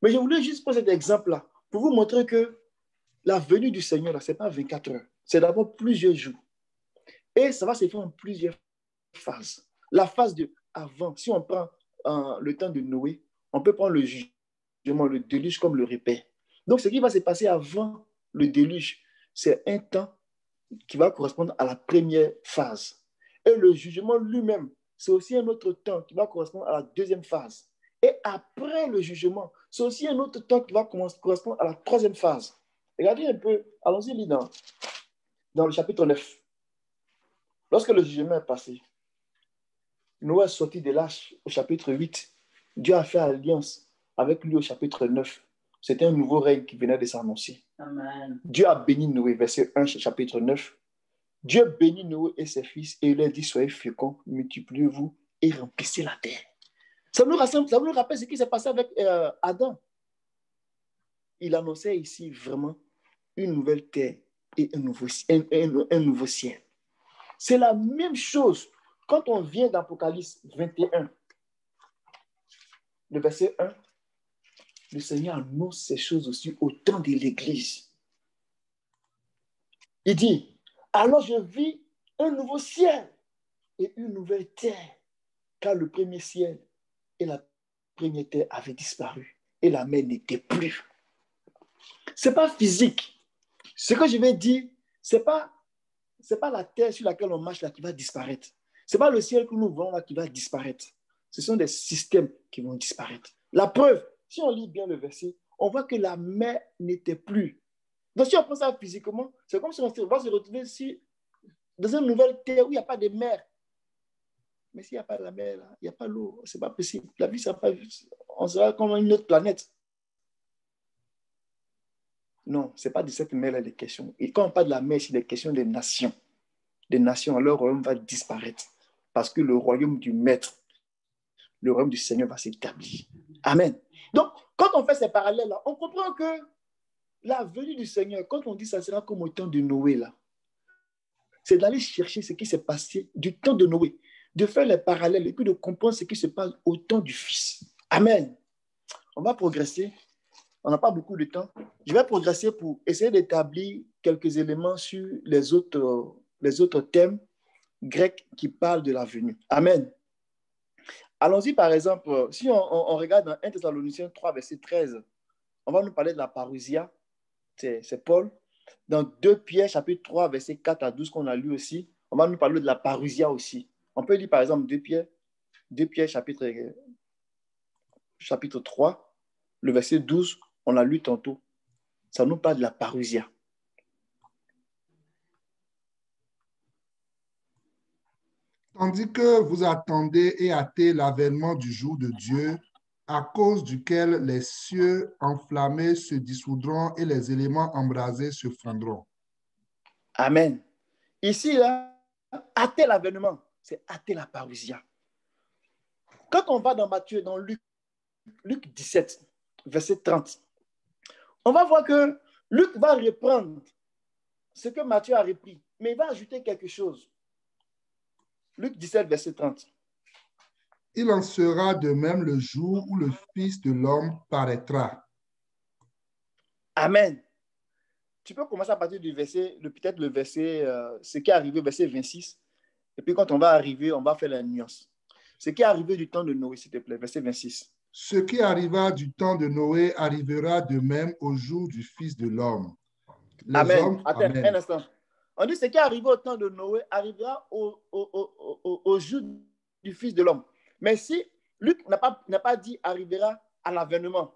Mais je voulais juste poser cet exemple-là pour vous montrer que la venue du Seigneur, ce n'est pas 24 heures. C'est d'abord plusieurs jours. Et ça va se faire en plusieurs phases. La phase de avant, si on prend le temps de Noé, on peut prendre le jugement, le déluge comme le repère. Donc, ce qui va se passer avant le déluge, c'est un temps qui va correspondre à la première phase. Et le jugement lui-même, c'est aussi un autre temps qui va correspondre à la deuxième phase. Et après le jugement, c'est aussi un autre temps qui va correspondre à la troisième phase. Regardez un peu, allons-y dans le chapitre 9. Lorsque le jugement est passé, Noé est sorti de l'arche au chapitre 8. Dieu a fait alliance avec lui au chapitre 9. C'était un nouveau règne qui venait de s'annoncer. Amen. Dieu a béni Noé, verset 1, chapitre 9. Dieu bénit Noé et ses fils et il leur dit, soyez féconds, multipliez-vous et remplissez la terre. Ça nous rappelle ce qui s'est passé avec Adam. Il annonçait ici vraiment une nouvelle terre et un nouveau ciel. C'est la même chose quand on vient d'Apocalypse 21, le verset 1. Le Seigneur annonce ces choses aussi au temps de l'Église. Il dit, alors je vis un nouveau ciel et une nouvelle terre, car le premier ciel et la première terre avaient disparu et la mer n'était plus. Ce n'est pas physique. Ce que je vais dire, ce n'est pas la terre sur laquelle on marche là qui va disparaître. Ce n'est pas le ciel que nous voyons là qui va disparaître. Ce sont des systèmes qui vont disparaître. La preuve, si on lit bien le verset, on voit que la mer n'était plus. Donc si on prend ça physiquement, c'est comme si on va se retrouver ici dans une nouvelle terre où il n'y a pas de mer. Mais s'il n'y a pas la mer, là, il n'y a pas l'eau, ce n'est pas possible. La vie, ça pas, on sera comme une autre planète. Non, ce n'est pas de cette mer-là les questions. Et quand on parle de la mer, c'est des questions des nations. Des nations, alors le royaume va disparaître. Parce que le royaume du Maître, le royaume du Seigneur va s'établir. Amen. Donc, quand on fait ces parallèles-là, on comprend que la venue du Seigneur, quand on dit ça sera comme au temps de Noé, là, c'est d'aller chercher ce qui s'est passé du temps de Noé, de faire les parallèles et puis de comprendre ce qui se passe au temps du Fils. Amen. On va progresser. On n'a pas beaucoup de temps. Je vais progresser pour essayer d'établir quelques éléments sur les autres thèmes grecs qui parlent de la venue. Amen. Allons-y par exemple, si on regarde dans 1 Thessaloniciens 3, verset 13, on va nous parler de la parousia, c'est Paul. Dans 2 Pierre, chapitre 3, verset 4 à 12, qu'on a lu aussi, on va nous parler de la parousia aussi. On peut lire par exemple 2 Pierre chapitre 3, le verset 12, on l'a lu tantôt. Ça nous parle de la parousia. Tandis que vous attendez et hâtez l'avènement du jour de Dieu, à cause duquel les cieux enflammés se dissoudront et les éléments embrasés se fondront. Amen. Ici, là, hâter l'avènement, c'est hâter la parousia. Quand on va dans Matthieu, dans Luc 17, verset 30, on va voir que Luc va reprendre ce que Matthieu a repris, mais il va ajouter quelque chose. Luc 17, verset 30. Il en sera de même le jour où le Fils de l'homme paraîtra. Amen. Tu peux commencer à partir du verset, peut-être le verset, ce qui est arrivé, verset 26. Et puis quand on va arriver, on va faire la nuance. Ce qui est arrivé du temps de Noé, s'il te plaît, verset 26. Ce qui arriva du temps de Noé arrivera de même au jour du Fils de l'homme. Les Amen. hommes, Attends, amen. un instant. On dit ce qui est arrivé au temps de Noé arrivera au jour du Fils de l'homme. Mais si Luc n'a pas dit arrivera à l'avènement,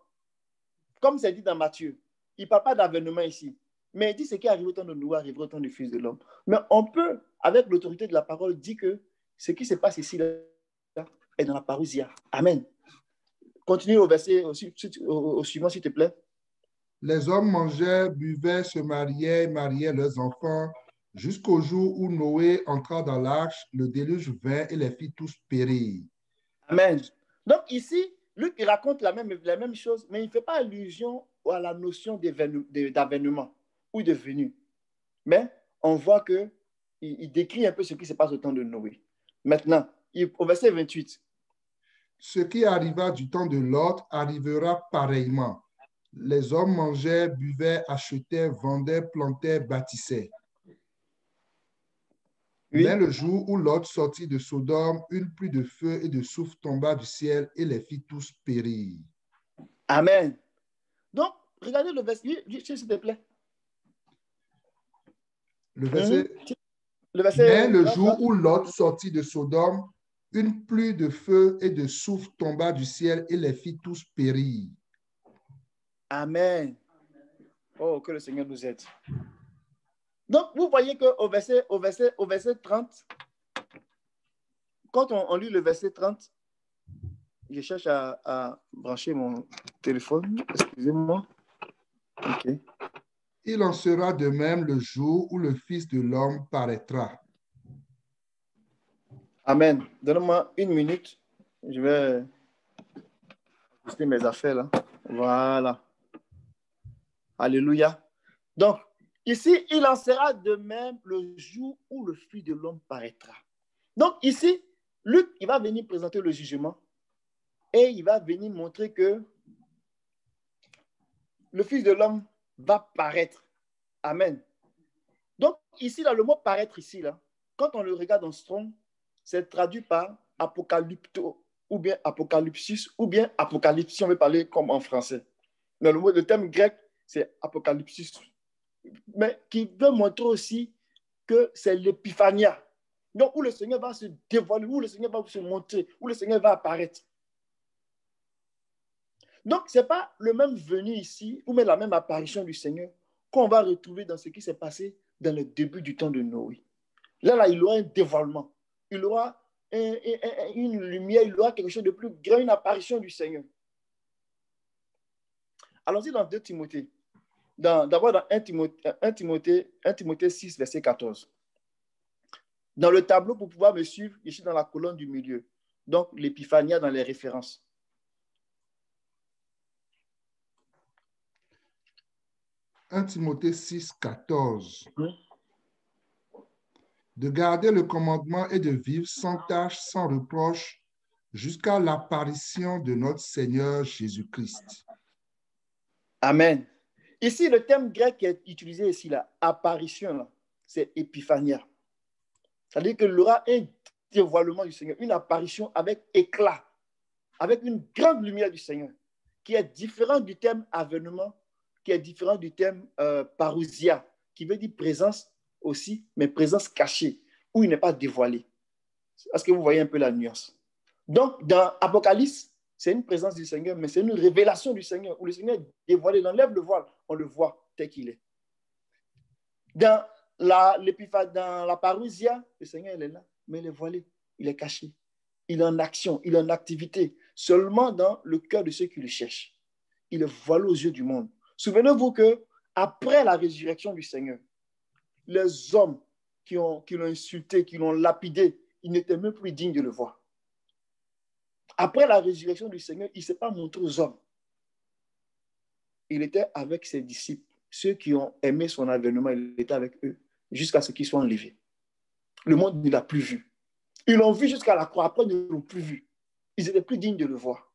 comme c'est dit dans Matthieu, il ne parle pas d'avènement ici. Mais il dit ce qui arrive au temps de Noé arrivera au temps du Fils de l'homme. Mais on peut, avec l'autorité de la parole, dire que ce qui se passe ici là, est dans la parousia. Amen. Continue au verset au suivant, s'il te plaît. Les hommes mangeaient, buvaient, se mariaient, mariaient leurs enfants, jusqu'au jour où Noé entra dans l'arche, le déluge vint et les fit tous périr. Amen. Donc ici, Luc il raconte la même chose, mais il ne fait pas allusion à la notion d'avènement ou de venue. Mais on voit qu'il décrit un peu ce qui se passe au temps de Noé. Maintenant, au verset 28. Ce qui arriva du temps de Lot arrivera pareillement. Les hommes mangeaient, buvaient, achetaient, vendaient, plantaient, bâtissaient. Oui. Mais le jour où Lot sortit de Sodome, une pluie de feu et de souffle tomba du ciel et les fit tous périr. Amen. Donc, regardez le verset, s'il te plaît. Le verset Le Mais verset le 30, jour là. où Lot sortit de Sodome, une pluie de feu et de soufre tomba du ciel et les fit tous périr. Amen. Oh, que le Seigneur nous aide. Donc, vous voyez qu'au verset 30, quand on lit le verset 30, je cherche à brancher mon téléphone. Excusez-moi. OK. Il en sera de même le jour où le Fils de l'homme paraîtra. Amen. Donne-moi une minute. Je vais ajuster mes affaires là. Voilà. Alléluia. Donc, ici, il en sera de même le jour où le Fils de l'homme paraîtra. Donc, ici, Luc, il va venir présenter le jugement et il va venir montrer que le Fils de l'homme va paraître. Amen. Donc, ici, là, le mot paraître ici, là, quand on le regarde en Strong, c'est traduit par apocalypto, ou bien apocalypsis, ou bien apocalypse, si on veut parler comme en français. Mais le terme grec, c'est apocalypsis, mais qui veut montrer aussi que c'est l'épiphania. Donc, où le Seigneur va se dévoiler, où le Seigneur va se montrer, où le Seigneur va apparaître. Donc, ce n'est pas le même venu ici, ou même la même apparition du Seigneur qu'on va retrouver dans ce qui s'est passé dans le début du temps de Noé. Là, il aura un dévoilement. Il aura une lumière, il aura quelque chose de plus grand, une apparition du Seigneur. Allons-y dans 2 Timothée. D'abord dans 1 Timothée 6, verset 14. Dans le tableau, pour pouvoir me suivre, je suis dans la colonne du milieu. Donc, l'épiphania dans les références. 1 Timothée 6, 14. De garder le commandement et de vivre sans tâche, sans reproche, jusqu'à l'apparition de notre Seigneur Jésus-Christ. Amen. Ici, le terme grec qui est utilisé ici, là, apparition, c'est épiphania. C'est-à-dire qu'il aura un dévoilement du Seigneur, une apparition avec éclat, avec une grande lumière du Seigneur, qui est différent du terme avènement, qui est différent du terme parousia, qui veut dire présence aussi, mais présence cachée, où il n'est pas dévoilé. Est-ce que vous voyez un peu la nuance? Donc, dans Apocalypse, c'est une présence du Seigneur, mais c'est une révélation du Seigneur, où le Seigneur est dévoilé, il enlève le voile, on le voit tel qu'il est. Dans la parousia, le Seigneur, il est là, mais il est voilé, il est caché. Il est en action, il est en activité, seulement dans le cœur de ceux qui le cherchent. Il est voilé aux yeux du monde. Souvenez-vous que après la résurrection du Seigneur, les hommes qui l'ont insulté, qui l'ont lapidé, ils n'étaient même plus dignes de le voir. Après la résurrection du Seigneur, il ne s'est pas montré aux hommes. Il était avec ses disciples, ceux qui ont aimé son avènement, il était avec eux, jusqu'à ce qu'ils soient enlevés. Le monde ne l'a plus vu. Ils l'ont vu jusqu'à la croix, après ils ne l'ont plus vu. Ils n'étaient plus dignes de le voir.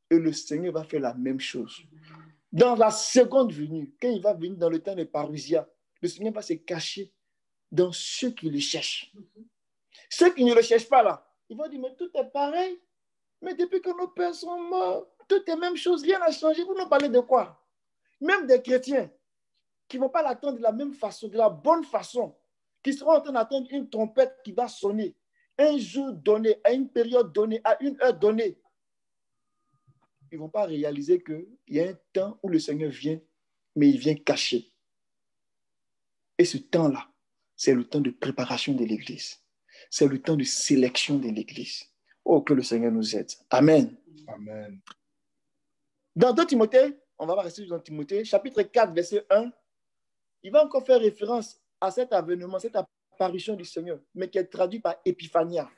Et le Seigneur va faire la même chose. Dans la seconde venue, quand il va venir dans le temps des parousias, le Seigneur va se cacher dans ceux qui le cherchent. Ceux qui ne le cherchent pas là, ils vont dire, mais tout est pareil. Mais depuis que nos pères sont morts, tout est la même chose, rien n'a changé. Vous nous parlez de quoi? Même des chrétiens qui ne vont pas l'attendre de la même façon, de la bonne façon, qui seront en train d'attendre une trompette qui va sonner un jour donné, à une période donnée, à une heure donnée. Ils ne vont pas réaliser qu'il y a un temps où le Seigneur vient, mais il vient caché. Et ce temps-là, c'est le temps de préparation de l'Église. C'est le temps de sélection de l'Église. Oh, que le Seigneur nous aide. Amen. Amen. Dans 2 Timothée, on va rester dans Timothée, chapitre 4, verset 1, il va encore faire référence à cet avènement, cette apparition du Seigneur, mais qui est traduit par épiphania.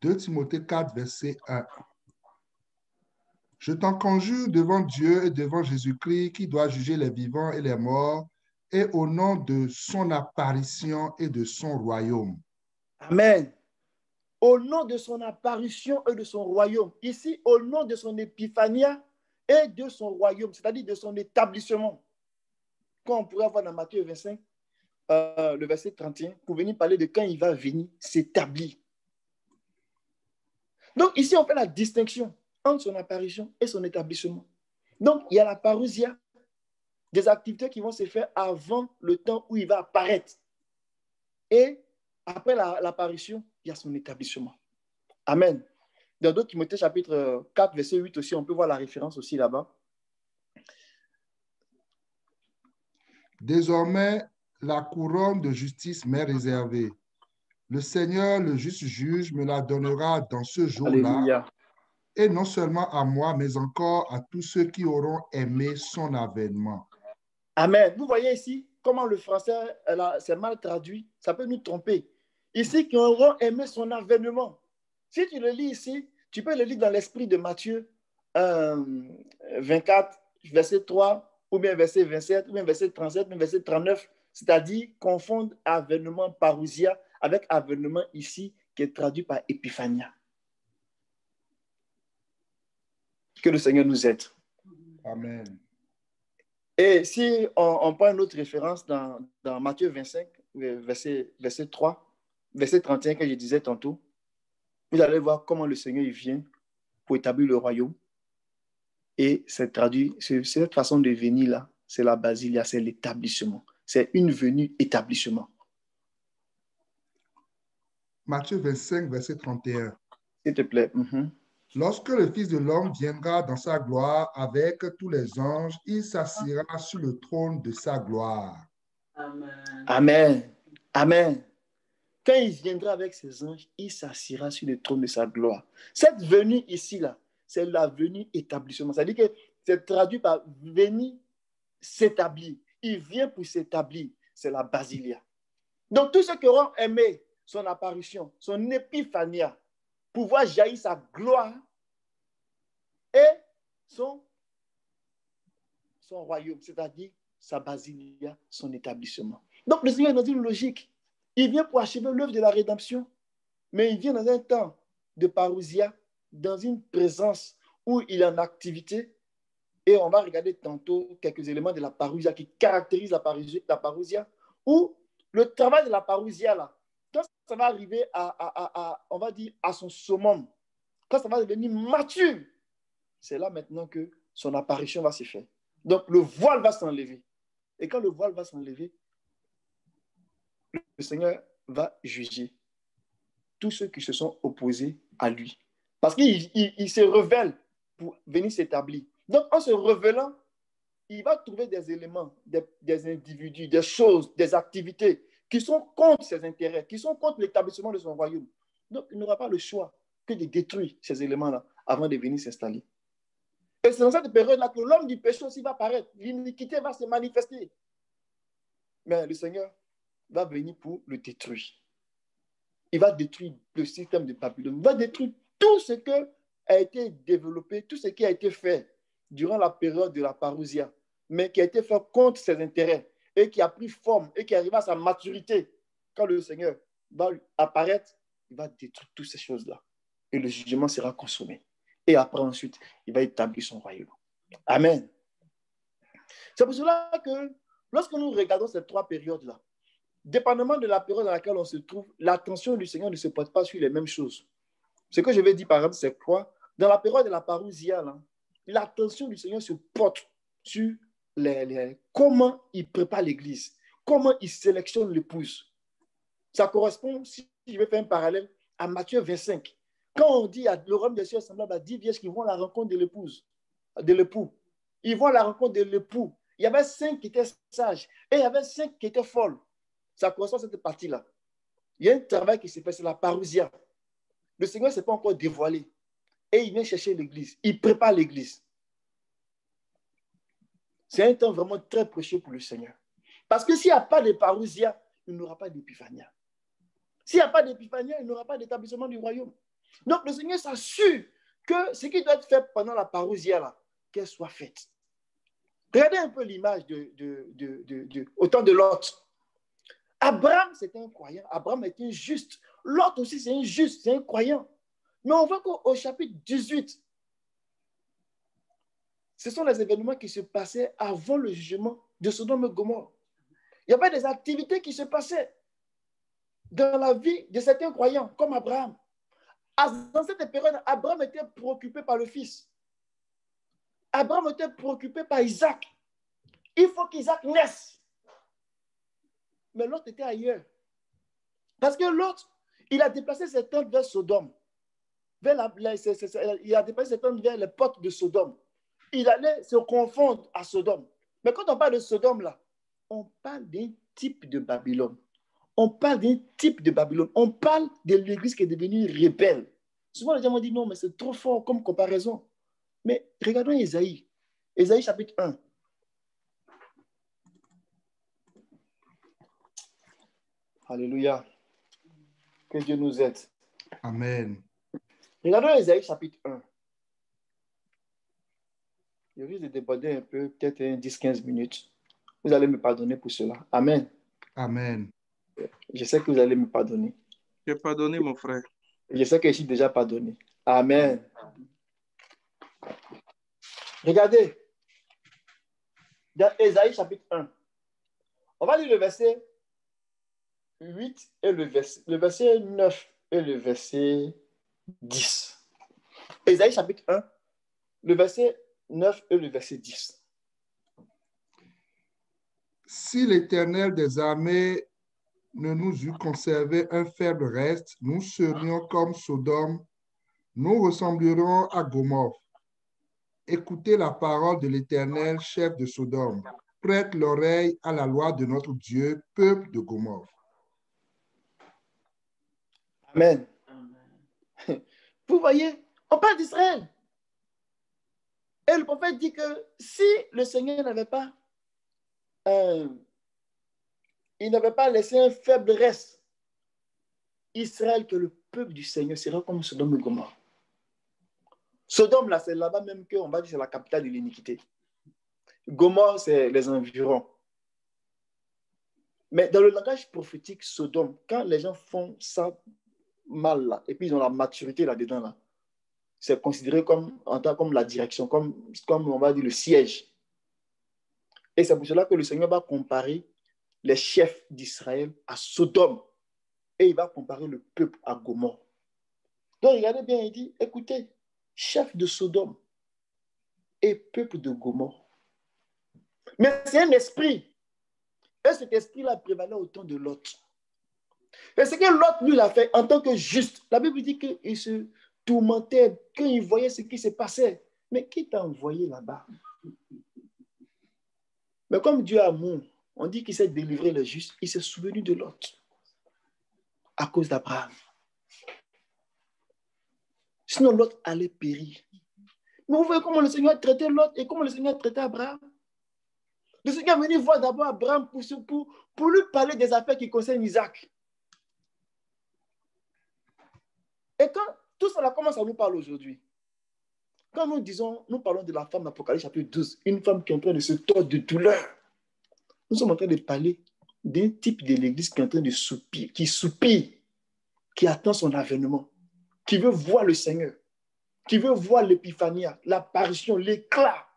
2 Timothée 4, verset 1. Je t'en conjure devant Dieu et devant Jésus-Christ qui doit juger les vivants et les morts, et au nom de son apparition et de son royaume. Amen. Au nom de son apparition et de son royaume. Ici, au nom de son épiphania et de son royaume, c'est-à-dire de son établissement. Quand on pourrait voir dans Matthieu 25, le verset 31, pour venir parler de quand il va venir s'établir. Donc ici, on fait la distinction entre son apparition et son établissement. Donc, il y a la parousia, des activités qui vont se faire avant le temps où il va apparaître. Et après l'apparition, il y a son établissement. Amen. Dans 2 Timothée chapitre 4, verset 8 aussi, on peut voir la référence aussi là-bas. Désormais, la couronne de justice m'est réservée. Le Seigneur, le juste juge, me la donnera dans ce jour-là, Alléluia. et non seulement à moi, mais encore à tous ceux qui auront aimé son avènement. Amen. Vous voyez ici comment le français c'est mal traduit. Ça peut nous tromper. Ici, qui auront aimé son avènement. Si tu le lis ici, tu peux le lire dans l'esprit de Matthieu 24, verset 3, ou bien verset 27, ou bien verset 37, ou bien verset 39, c'est-à-dire confondre avènement parousia avec avènement ici, qui est traduit par épiphania. Que le Seigneur nous aide. Amen. Et si on prend une autre référence dans Matthieu 25, verset 3, verset 31 que je disais tantôt, vous allez voir comment le Seigneur il vient pour établir le royaume. Et c'est traduit, cette façon de venir là, c'est la basilia, c'est l'établissement. C'est une venue établissement. Matthieu 25, verset 31. S'il te plaît. Lorsque le Fils de l'homme viendra dans sa gloire avec tous les anges, il s'assiera sur le trône de sa gloire. Amen. Amen. Amen. Quand il viendra avec ses anges, il s'assiera sur le trône de sa gloire. Cette venue ici-là, c'est la venue établissement. C'est-à-dire que c'est traduit par venir s'établir. Il vient pour s'établir. C'est la basilia. Donc, tous ceux qui auront aimé son apparition, son épiphania, pouvoir jaillir sa gloire et son royaume, c'est-à-dire sa basilia, son établissement. Donc, le Seigneur est dans une logique. Il vient pour achever l'œuvre de la rédemption, mais il vient dans un temps de parousia, dans une présence où il est en activité. Et on va regarder tantôt quelques éléments de la parousia qui caractérisent la parousia, où le travail de la parousia, là, quand ça va arriver on va dire, à son summum, quand ça va devenir mature, c'est là maintenant que son apparition va se faire. Donc, le voile va s'enlever. Et quand le voile va s'enlever, le Seigneur va juger tous ceux qui se sont opposés à lui. Parce qu'il se révèle pour venir s'établir. Donc, en se révélant, il va trouver des éléments, des individus, des choses, des activités qui sont contre ses intérêts, qui sont contre l'établissement de son royaume. Donc, il n'aura pas le choix que de détruire ces éléments-là avant de venir s'installer. Et c'est dans cette période-là que l'homme du péché aussi va apparaître. L'iniquité va se manifester. Mais le Seigneur va venir pour le détruire. Il va détruire le système de Babylone. Il va détruire tout ce qui a été développé, tout ce qui a été fait durant la période de la parousia, mais qui a été fait contre ses intérêts et qui a pris forme et qui arrive à sa maturité. Quand le Seigneur va apparaître, il va détruire toutes ces choses-là. Et le jugement sera consommé. Et après, ensuite, il va établir son royaume. Amen. C'est pour cela que lorsque nous regardons ces 3 périodes-là, dépendamment de la période dans laquelle on se trouve, l'attention du Seigneur ne se porte pas sur les mêmes choses. Ce que je vais dire, par exemple, c'est quoi? Dans la période de la parousia, l'attention du Seigneur se porte sur comment il prépare l'Église, comment il sélectionne l'épouse. Ça correspond, si je vais faire un parallèle, à Matthieu 25. Quand on dit le royaume des cieux est semblable à 10 vierges qui vont à la rencontre de l'épouse, de l'époux. Ils vont à la rencontre de l'époux. Il y avait 5 qui étaient sages et il y avait 5 qui étaient folles. Ça correspond à cette partie-là. Il y a un travail qui se fait, c'est la parousia. Le Seigneur ne s'est pas encore dévoilé. Et il vient chercher l'église. Il prépare l'église. C'est un temps vraiment très précieux pour le Seigneur. Parce que s'il n'y a pas de parousia, il n'y aura pas d'épiphania. S'il n'y a pas d'épiphania, il n'y aura pas d'établissement du royaume. Donc le Seigneur s'assure que ce qui doit être fait pendant la parousia, là, qu'elle soit faite. Regardez un peu l'image au temps de Lot. Abraham, c'était un croyant. Abraham était juste. Lot aussi, c'est un juste, c'est un croyant. Mais on voit qu'au chapitre 18, ce sont les événements qui se passaient avant le jugement de Sodome et Gomorrhe. Il y avait des activités qui se passaient dans la vie de certains croyants, comme Abraham. Dans cette période, Abraham était préoccupé par le fils. Abraham était préoccupé par Isaac. il faut qu'Isaac naisse. Mais l'autre était ailleurs. Parce que l'autre, il a déplacé ses tentes vers Sodome. Il a déplacé ses tentes vers les portes de Sodome. Il allait se confondre à Sodome. Mais quand on parle de Sodome, là, on parle d'un type de Babylone. On parle d'un type de Babylone. On parle de l'église qui est devenue rebelle. Souvent, les gens m'ont dit non, mais c'est trop fort comme comparaison. Mais regardons Ésaïe. Ésaïe chapitre 1. Alléluia. Que Dieu nous aide. Amen. Regardons Ésaïe chapitre 1. Je risque de déborder un peu, peut-être 10-15 minutes. Vous allez me pardonner pour cela. Amen. Amen. Je sais que vous allez me pardonner. Je vais pardonner, mon frère. Je sais que je suis déjà pardonné. Amen. Regardez. Dans Ésaïe chapitre 1. On va lire le verset 8 et le verset 9 et le verset 10. Ésaïe chapitre 1, le verset 9 et le verset 10. Si l'Éternel des armées ne nous eût conservé un faible reste, nous serions comme Sodome, nous ressemblerions à Gomorrhe. Écoutez la parole de l'Éternel, chef de Sodome. Prête l'oreille à la loi de notre Dieu, peuple de Gomorrhe. Amen. Vous voyez, on parle d'Israël. Et le prophète dit que si le Seigneur n'avait pas, il n'avait pas laissé un faible reste, Israël, que le peuple du Seigneur sera comme Sodome et Gomorrhe. Sodome, là, c'est là-bas même qu'on va dire que c'est la capitale de l'iniquité. Gomorrhe, c'est les environs. Mais dans le langage prophétique, Sodome, quand les gens font ça mal, là, et puis ils ont la maturité là-dedans, là, c'est considéré comme la direction, comme on va dire le siège. Et c'est pour cela que le Seigneur va comparer les chefs d'Israël à Sodome. Et il va comparer le peuple à Gomorrhe. Donc regardez bien, il dit, écoutez, chef de Sodome et peuple de Gomorrhe. Mais c'est un esprit. Et cet esprit-là prévalait au temps de Lot. Et ce que Lot, lui, l'a fait en tant que juste. La Bible dit qu'il se tourmentait quand il voyait ce qui se passait. Mais qui t'a envoyé là-bas? Mais comme Dieu a amour, on dit qu'il s'est délivré le juste, il s'est souvenu de Lot à cause d'Abraham. Sinon, Lot allait périr. Mais vous voyez comment le Seigneur a traité Lot et comment le Seigneur a traité Abraham? Le Seigneur est venu voir d'abord Abraham pour lui parler des affaires qui concernent Isaac. Et quand tout cela commence à nous parler aujourd'hui, quand nous parlons de la femme d'Apocalypse chapitre 12, une femme qui est en train de se tordre de douleur, nous sommes en train de parler d'un type de l'église qui est en train de soupir, qui attend son avènement, qui veut voir le Seigneur, qui veut voir l'épiphania, l'apparition, l'éclat.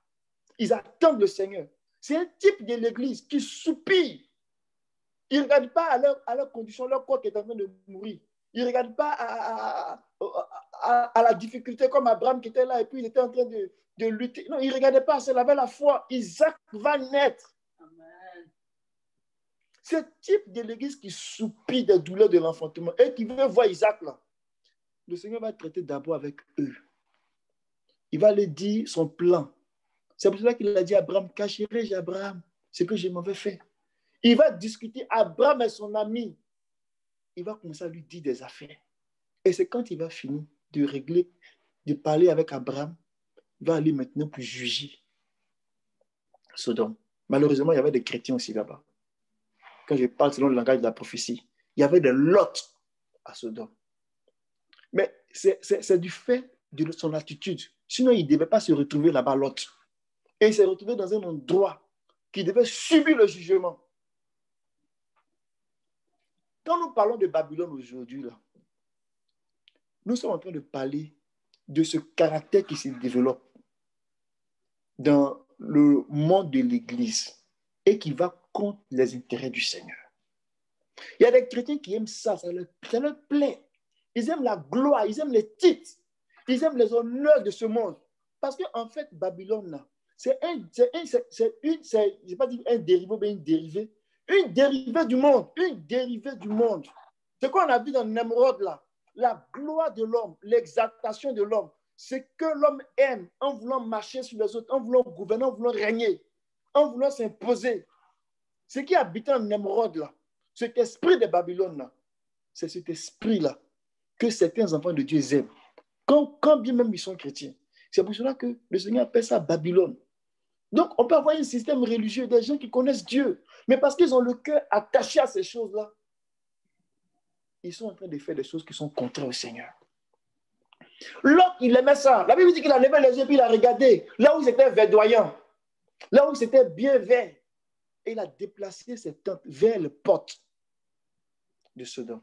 Ils attendent le Seigneur. C'est un type de l'église qui soupire. Ils ne regardent pas à leur condition, leur corps qui est en train de mourir. Ils ne regardent pas à la difficulté comme Abraham qui était là et puis il était en train de lutter. Non, ils ne regardaient pas, c'est avec la foi. Isaac va naître. Amen. Ce type de l'église qui soupire des douleurs de l'enfantement et qui veut voir Isaac là, le Seigneur va traiter d'abord avec eux. Il va leur dire son plan. C'est pour cela qu'il a dit à Abraham, cacherai-je Abraham ce que je m'avais fait. Il va discuter, Abraham est son ami. Il va commencer à lui dire des affaires. Et c'est quand il va finir de régler, de parler avec Abraham, il va aller maintenant pour juger Sodome. Malheureusement, il y avait des chrétiens aussi là-bas. Quand je parle selon le langage de la prophétie, il y avait des lots à Sodome. Mais c'est du fait de son attitude. Sinon, il ne devait pas se retrouver là-bas, Lot. Et il s'est retrouvé dans un endroit qui devait subir le jugement. Quand nous parlons de Babylone aujourd'hui, là, nous sommes en train de parler de ce caractère qui se développe dans le monde de l'Église et qui va contre les intérêts du Seigneur. Il y a des chrétiens qui aiment ça leur plaît. Ils aiment la gloire, ils aiment les titres, ils aiment les honneurs de ce monde. Parce qu'en fait, Babylone, là, j'ai pas dit un dérivé, mais une dérivée du monde, Ce qu'on a vu dans Nemrod là, la gloire de l'homme, l'exaltation de l'homme, ce que l'homme aime en voulant marcher sur les autres, en voulant gouverner, en voulant régner, en voulant s'imposer. Ce qui habite en Nemrod là, cet esprit de Babylone là, c'est cet esprit-là que certains enfants de Dieu aiment. Quand bien même ils sont chrétiens. C'est pour cela que le Seigneur appelle ça Babylone. Donc, on peut avoir un système religieux des gens qui connaissent Dieu, mais parce qu'ils ont le cœur attaché à ces choses-là, ils sont en train de faire des choses qui sont contraires au Seigneur. L'autre, il aimait ça. La Bible dit qu'il a levé les yeux puis il a regardé là où c'était verdoyant, là où c'était bien vert. Et il a déplacé ses tentes vers les portes de Sodome.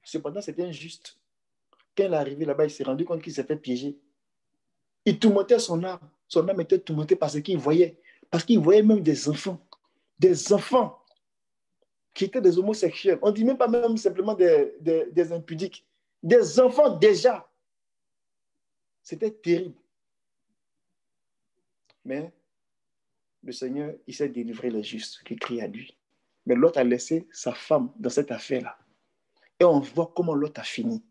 Cependant, c'était injuste. Quand il est arrivé là-bas, il s'est rendu compte qu'il s'est fait piéger. Il tourmentait son âme. Son âme était tourmentée par ce qu'il voyait. Parce qu'il voyait même des enfants. Des enfants qui étaient des homosexuels. On ne dit même pas même simplement des impudiques. Des enfants déjà. C'était terrible. Mais le Seigneur, il s'est délivré les justes qui crient à lui. Mais l'autre a laissé sa femme dans cette affaire-là. Et on voit comment l'autre a fini.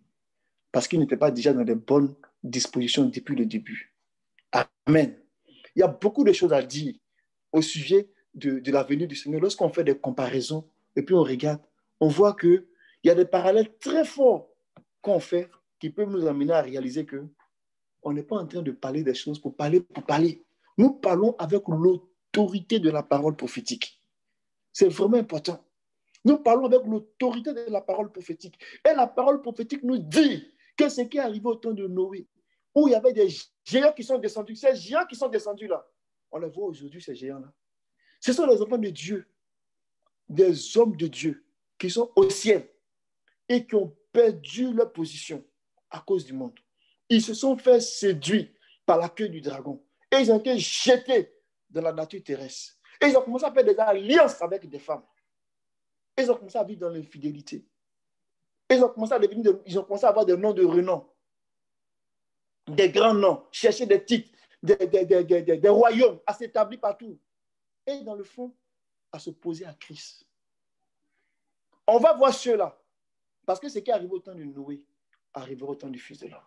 Parce qu'il n'était pas déjà dans les bonnes dispositions depuis le début. Amen. Il y a beaucoup de choses à dire au sujet de la venue du Seigneur. Lorsqu'on fait des comparaisons et puis on regarde, on voit qu'il y a des parallèles très forts qu'on fait qui peuvent nous amener à réaliser qu'on n'est pas en train de parler des choses pour parler. Nous parlons avec l'autorité de la parole prophétique. C'est vraiment important. Nous parlons avec l'autorité de la parole prophétique. Et la parole prophétique nous dit que ce qui est arrivé au temps de Noé, où il y avait des géants qui sont descendus, ces géants qui sont descendus là, on les voit aujourd'hui, ces géants-là. Ce sont les enfants de Dieu, des hommes de Dieu qui sont au ciel et qui ont perdu leur position à cause du monde. Ils se sont fait séduire par la queue du dragon et ils ont été jetés dans la nature terrestre. Et ils ont commencé à faire des alliances avec des femmes. Ils ont commencé à vivre dans l'infidélité. Ils ont commencé à avoir des noms de renom, des grands noms, chercher des titres, des royaumes à s'établir partout. Et dans le fond, à se poser à Christ. On va voir ceux-là. Parce que ce qui arrive au temps de Noé arrivera au temps du Fils de l'homme.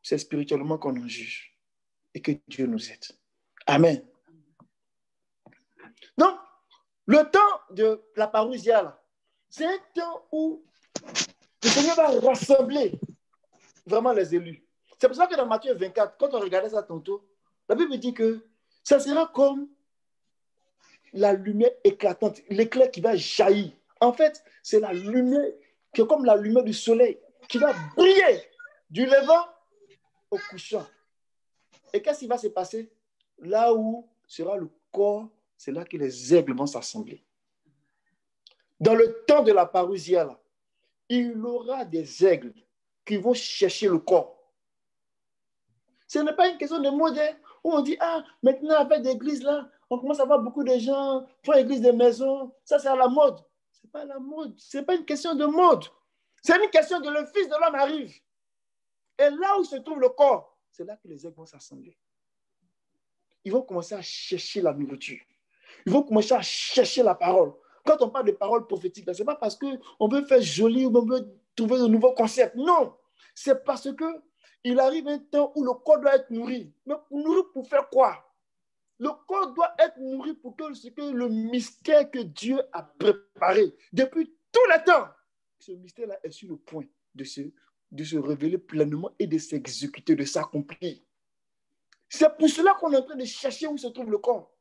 C'est spirituellement qu'on en juge. Et que Dieu nous aide. Amen. Donc, le temps de la parousia, c'est un temps où le Seigneur va rassembler vraiment les élus. C'est pour ça que dans Matthieu 24, quand on regardait ça tantôt, la Bible dit que ça sera comme la lumière éclatante, l'éclair qui va jaillir. En fait, c'est la lumière qui est comme la lumière du soleil qui va briller du levant au couchant. Et qu'est-ce qui va se passer? Là où sera le corps, c'est là que les aigles vont s'assembler. Dans le temps de la parousia, là, il y aura des aigles qui vont chercher le corps. Ce n'est pas une question de mode où on dit, ah, maintenant avec des églises là, on commence à voir beaucoup de gens font église des maisons, ça c'est à la mode. Ce n'est pas la mode, ce n'est pas une question de mode. C'est une question de le Fils de l'homme arrive. Et là où se trouve le corps, c'est là que les aigles vont s'assembler. Ils vont commencer à chercher la nourriture. Ils vont commencer à chercher la parole. Quand on parle de parole prophétique, ce n'est pas parce qu'on veut faire joli ou on veut trouver de nouveaux concepts. Non, c'est parce qu'il arrive un temps où le corps doit être nourri. Mais nourri pour faire quoi? Le corps doit être nourri pour que le mystère que Dieu a préparé depuis tout le temps, ce mystère-là est sur le point de se révéler pleinement et de s'exécuter, de s'accomplir. C'est pour cela qu'on est en train de chercher où se trouve le corps.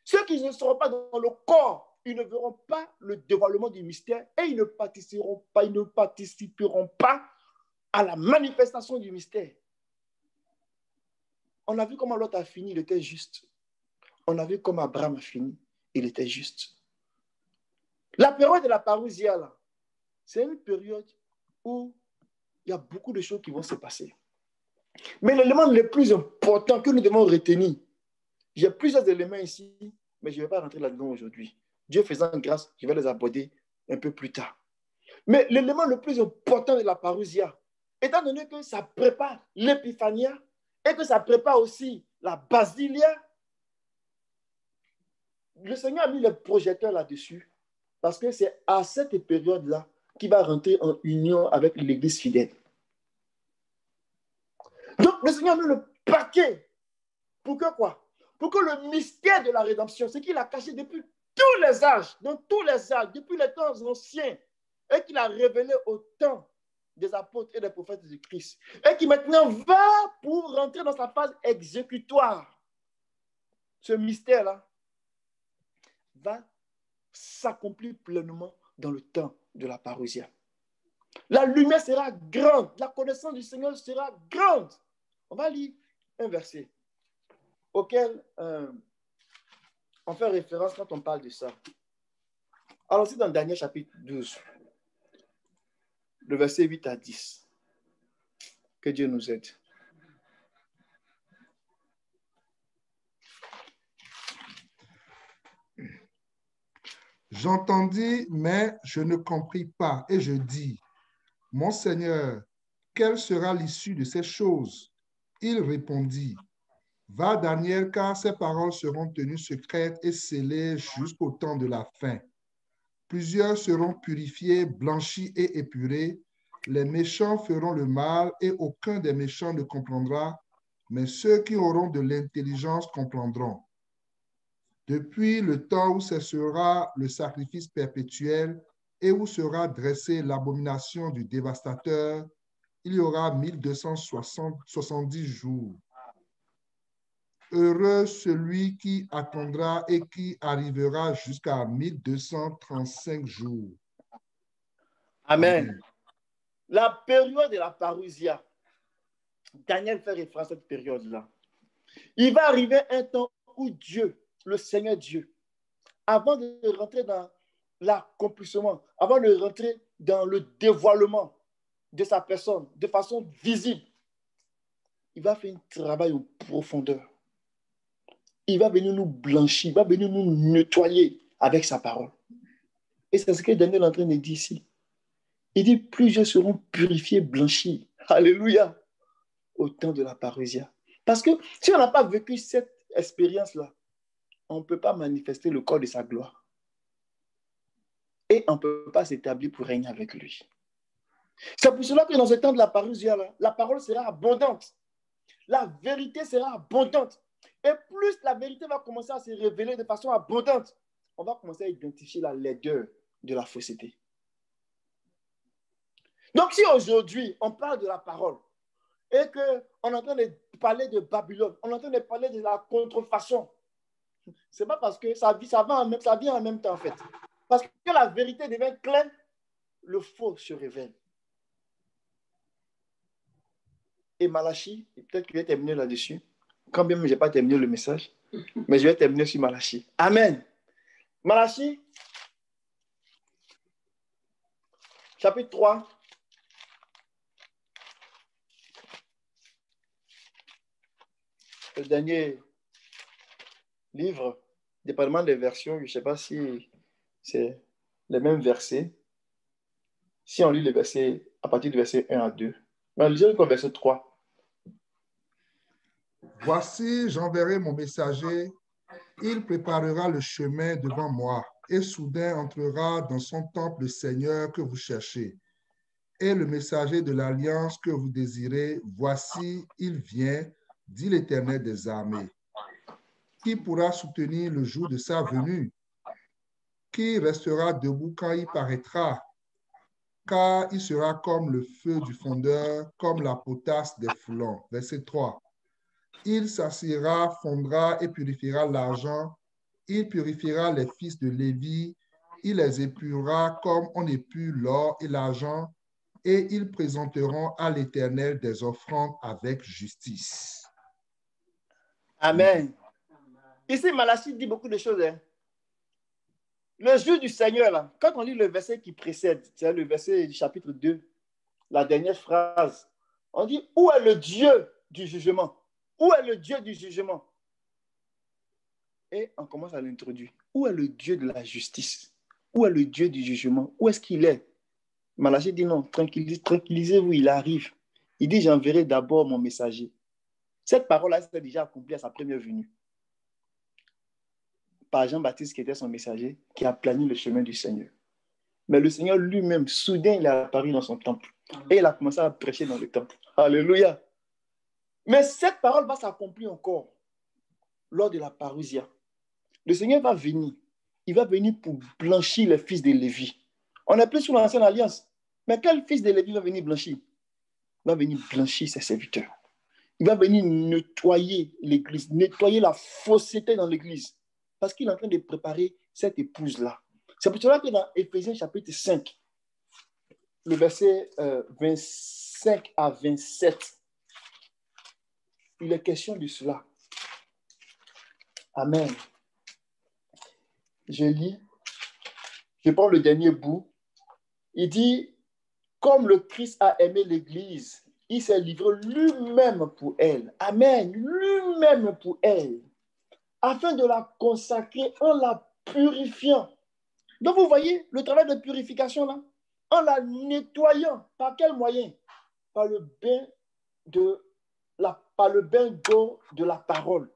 Ceux qui ne seront pas dans le corps, ils ne verront pas le dévoilement du mystère et ils ne participeront pas à la manifestation du mystère. On a vu comment l'autre a fini, il était juste. On a vu comment Abraham a fini, il était juste. La période de la parousia, là, c'est une période où il y a beaucoup de choses qui vont se passer. Mais l'élément le plus important que nous devons retenir, j'ai plusieurs éléments ici, mais je ne vais pas rentrer là-dedans aujourd'hui. Dieu faisant grâce, je vais les aborder un peu plus tard. Mais l'élément le plus important de la parousia, étant donné que ça prépare l'épiphania et que ça prépare aussi la basilia, le Seigneur a mis le projecteur là-dessus parce que c'est à cette période-là qu'il va rentrer en union avec l'Église fidèle. Donc, le Seigneur a mis le paquet. Pour que quoi? Pour que le mystère de la rédemption, ce qu'il a caché depuis tous les âges, dans tous les âges, depuis les temps anciens, et qu'il a révélé au temps des apôtres et des prophètes de Christ, et qui maintenant va pour rentrer dans sa phase exécutoire. Ce mystère-là va s'accomplir pleinement dans le temps de la parousia. La lumière sera grande, la connaissance du Seigneur sera grande. On va lire un verset auquel on fait référence quand on parle de ça. Alors, c'est dans Daniel chapitre 12, le verset 8 à 10. Que Dieu nous aide. J'entendis, mais je ne compris pas, et je dis, mon Seigneur, quelle sera l'issue de ces choses? Il répondit, va Daniel, car ces paroles seront tenues secrètes et scellées jusqu'au temps de la fin. Plusieurs seront purifiés, blanchis et épurés. Les méchants feront le mal et aucun des méchants ne comprendra, mais ceux qui auront de l'intelligence comprendront. Depuis le temps où cessera le sacrifice perpétuel et où sera dressée l'abomination du dévastateur, il y aura 1270 jours. Heureux celui qui attendra et qui arrivera jusqu'à 1235 jours. Amen. Amen. La période de la parousia, Daniel fait référence à cette période-là. Il va arriver un temps où Dieu, le Seigneur Dieu, avant de rentrer dans l'accomplissement, avant de rentrer dans le dévoilement de sa personne de façon visible, il va faire un travail en profondeur. Il va venir nous blanchir, il va venir nous nettoyer avec sa parole. Et c'est ce que Daniel est en train de dire ici. Il dit, plusieurs seront purifiés, blanchis. Alléluia. Au temps de la parousia. Parce que si on n'a pas vécu cette expérience-là, on ne peut pas manifester le corps de sa gloire. Et on ne peut pas s'établir pour régner avec lui. C'est pour cela que dans ce temps de la parousia, la parole sera abondante. La vérité sera abondante. Et plus la vérité va commencer à se révéler de façon abondante, on va commencer à identifier la laideur de la fausseté. Donc si aujourd'hui, on parle de la parole et qu'on est en train de parler de Babylone, on est en train de parler de la contrefaçon, ce n'est pas parce que ça vient en même temps en fait. Parce que la vérité devient claire, le faux se révèle. Et Malachie, peut-être que je vais terminer là-dessus, quand bien même je n'ai pas terminé le message, mais je vais terminer sur Malachie. Amen. Malachie, chapitre 3. Le dernier livre, dépendamment des versions, je ne sais pas si c'est les mêmes versets. Si on lit les versets à partir du verset 1 à 2. Mais lisons le verset 3. Voici, j'enverrai mon messager, il préparera le chemin devant moi, et soudain entrera dans son temple le Seigneur que vous cherchez. Et le messager de l'alliance que vous désirez, voici, il vient, dit l'Éternel des armées. Qui pourra soutenir le jour de sa venue? Qui restera debout quand il paraîtra? Car il sera comme le feu du fondeur, comme la potasse des foulons. Verset 3. Il s'assiera, fondra et purifiera l'argent. Il purifiera les fils de Lévi. Il les épurera comme on épure l'or et l'argent. Et ils présenteront à l'Éternel des offrandes avec justice. Amen. Ici, Malachie dit beaucoup de choses. Hein. Le jour du Seigneur, là, quand on lit le verset qui précède, c'est le verset du chapitre 2, la dernière phrase, on dit, où est le Dieu du jugement? Où est le Dieu du jugement? Et on commence à l'introduire. Où est le Dieu de la justice? Où est le Dieu du jugement? Où est-ce qu'il est? Malachie dit non, tranquillisez-vous, il arrive. Il dit, j'enverrai d'abord mon messager. Cette parole-là s'est déjà accomplie à sa première venue. par Jean-Baptiste qui était son messager, qui a plané le chemin du Seigneur. Mais le Seigneur lui-même, soudain, il est apparu dans son temple. Et il a commencé à prêcher dans le temple. Alléluia. Mais cette parole va s'accomplir encore lors de la parousia. Le Seigneur va venir. Il va venir pour blanchir les fils de Lévi. On est plus sous l'ancienne alliance. Mais quel fils de Lévi va venir blanchir? Il va venir blanchir ses serviteurs. Il va venir nettoyer l'église, nettoyer la fausseté dans l'église. Parce qu'il est en train de préparer cette épouse-là. C'est pour cela que dans Éphésiens chapitre 5, le verset 25 à 27, il est question de cela. Amen. Je lis. Je prends le dernier bout. Il dit, comme le Christ a aimé l'Église, il s'est livré lui-même pour elle. Amen. Lui-même pour elle. Afin de la consacrer en la purifiant. Donc vous voyez le travail de purification là. En la nettoyant. Par quel moyen? Par le bain d'eau de la parole.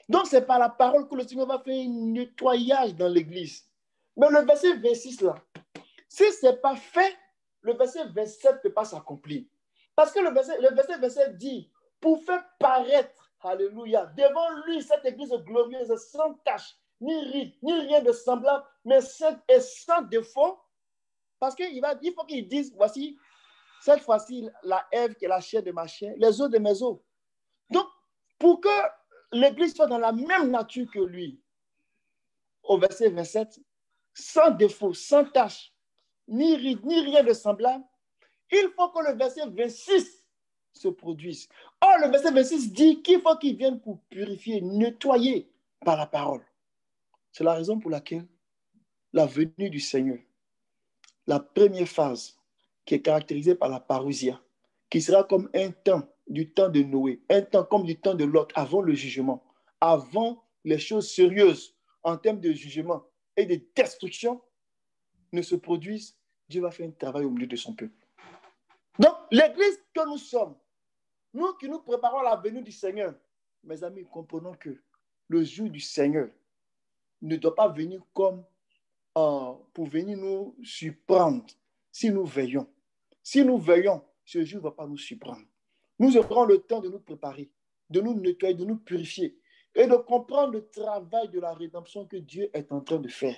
Donc c'est par la parole que le Seigneur va faire un nettoyage dans l'église. Mais le verset 26 là, si ce n'est pas fait, le verset 27 ne peut pas s'accomplir. Parce que le verset 27 dit, pour faire paraître, alléluia, devant lui cette église glorieuse, sans tache, ni ride, ni rien de semblable, mais sainte et sans défaut. Parce qu'il faut qu'il dise, voici, cette fois-ci, la Ève qui est la chair de ma chair, les os de mes os. Donc, pour que l'église soit dans la même nature que lui, au verset 27, sans défaut, sans tache, ni ride, ni rien de semblable, il faut que le verset 26 se produise. Or, le verset 26 dit qu'il faut qu'il vienne pour purifier, nettoyer par la parole. C'est la raison pour laquelle la venue du Seigneur, la première phase qui est caractérisée par la parousia, qui sera comme un temps, du temps de Noé, un temps comme du temps de Lot, avant le jugement, avant les choses sérieuses en termes de jugement et de destruction ne se produisent, Dieu va faire un travail au milieu de son peuple. Donc, l'église que nous sommes, nous qui nous préparons à la venue du Seigneur, mes amis, comprenons que le jour du Seigneur ne doit pas venir comme pour venir nous surprendre si nous veillons. Si nous veillons, ce jour ne va pas nous surprendre. Nous aurons le temps de nous préparer, de nous nettoyer, de nous purifier et de comprendre le travail de la rédemption que Dieu est en train de faire.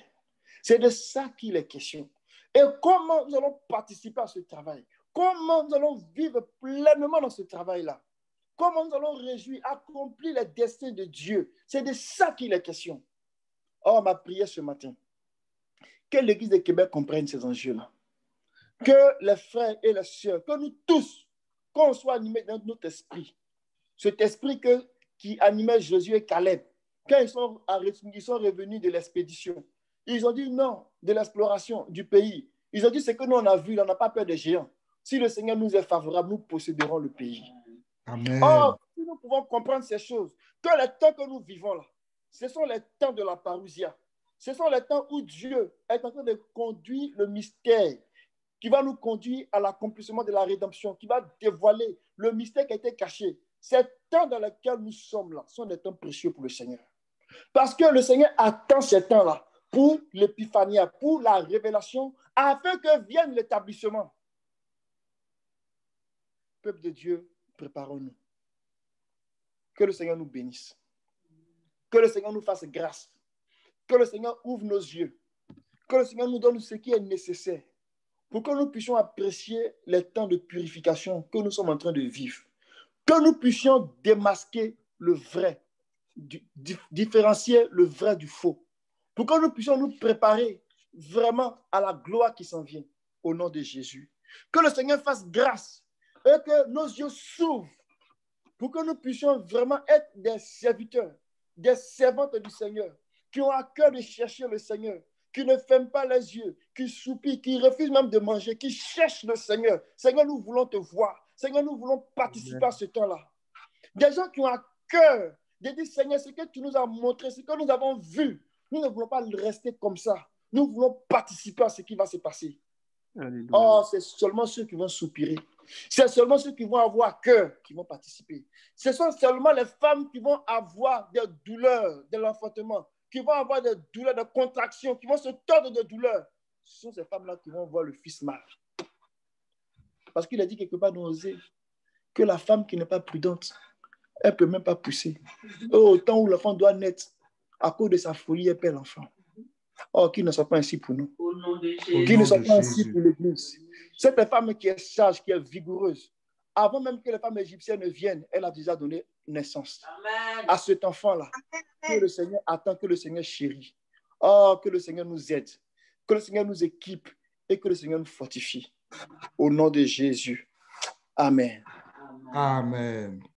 C'est de ça qu'il est question. Et comment nous allons participer à ce travail? Comment nous allons vivre pleinement dans ce travail-là? Comment nous allons réjouir, accomplir les destins de Dieu? C'est de ça qu'il est question. Or, ma prière ce matin, que l'Église de Québec comprenne ces enjeux-là. Que les frères et les sœurs, que nous tous, qu'on soit animés dans notre esprit, cet esprit qui animait Josué et Caleb, quand ils sont revenus de l'expédition, ils ont dit non de l'exploration du pays. Ils ont dit ce que nous on a vu, on n'a pas peur des géants. Si le Seigneur nous est favorable, nous posséderons le pays. Amen. Or, si nous pouvons comprendre ces choses, que les temps que nous vivons là, ce sont les temps de la parousia. Ce sont les temps où Dieu est en train de conduire le mystère qui va nous conduire à l'accomplissement de la rédemption, qui va dévoiler le mystère qui a été caché. Ces temps dans lesquels nous sommes là sont des temps précieux pour le Seigneur. Parce que le Seigneur attend ces temps-là pour l'épiphanie, pour la révélation, afin que vienne l'établissement. Peuple de Dieu, préparons-nous. Que le Seigneur nous bénisse. Que le Seigneur nous fasse grâce. Que le Seigneur ouvre nos yeux. Que le Seigneur nous donne ce qui est nécessaire pour que nous puissions apprécier les temps de purification que nous sommes en train de vivre. Que nous puissions démasquer le vrai, différencier le vrai du faux. Pour que nous puissions nous préparer vraiment à la gloire qui s'en vient au nom de Jésus. Que le Seigneur fasse grâce et que nos yeux s'ouvrent pour que nous puissions vraiment être des serviteurs, des servantes du Seigneur, qui ont à cœur de chercher le Seigneur, qui ne ferment pas les yeux, qui soupirent, qui refusent même de manger, qui cherchent le Seigneur. Seigneur, nous voulons te voir. Seigneur, nous voulons participer à ce temps-là. Des gens qui ont à cœur de dire, Seigneur, ce que tu nous as montré, ce que nous avons vu, nous ne voulons pas rester comme ça. Nous voulons participer à ce qui va se passer. Alléluia. Oh, c'est seulement ceux qui vont soupirer. C'est seulement ceux qui vont avoir cœur qui vont participer. Ce sont seulement les femmes qui vont avoir des douleurs de l'enfantement, qui vont avoir des douleurs, des contractions, qui vont se tordre de douleur, ce sont ces femmes-là qui vont voir le fils mal. Parce qu'il a dit quelque part dans Osée que la femme qui n'est pas prudente, elle ne peut même pas pousser. Au temps où l'enfant doit naître, à cause de sa folie, elle perd l'enfant. Oh, qu'il ne soit pas ainsi pour nous. Qu'il ne soit pas ainsi pour l'Église. Cette femme qui est sage, qui est vigoureuse, avant même que les femmes égyptiennes ne viennent, elle a déjà donné naissance à cet enfant-là. Que le Seigneur attend, que le Seigneur chérit. Oh, que le Seigneur nous aide, que le Seigneur nous équipe et que le Seigneur nous fortifie. Au nom de Jésus. Amen. Amen.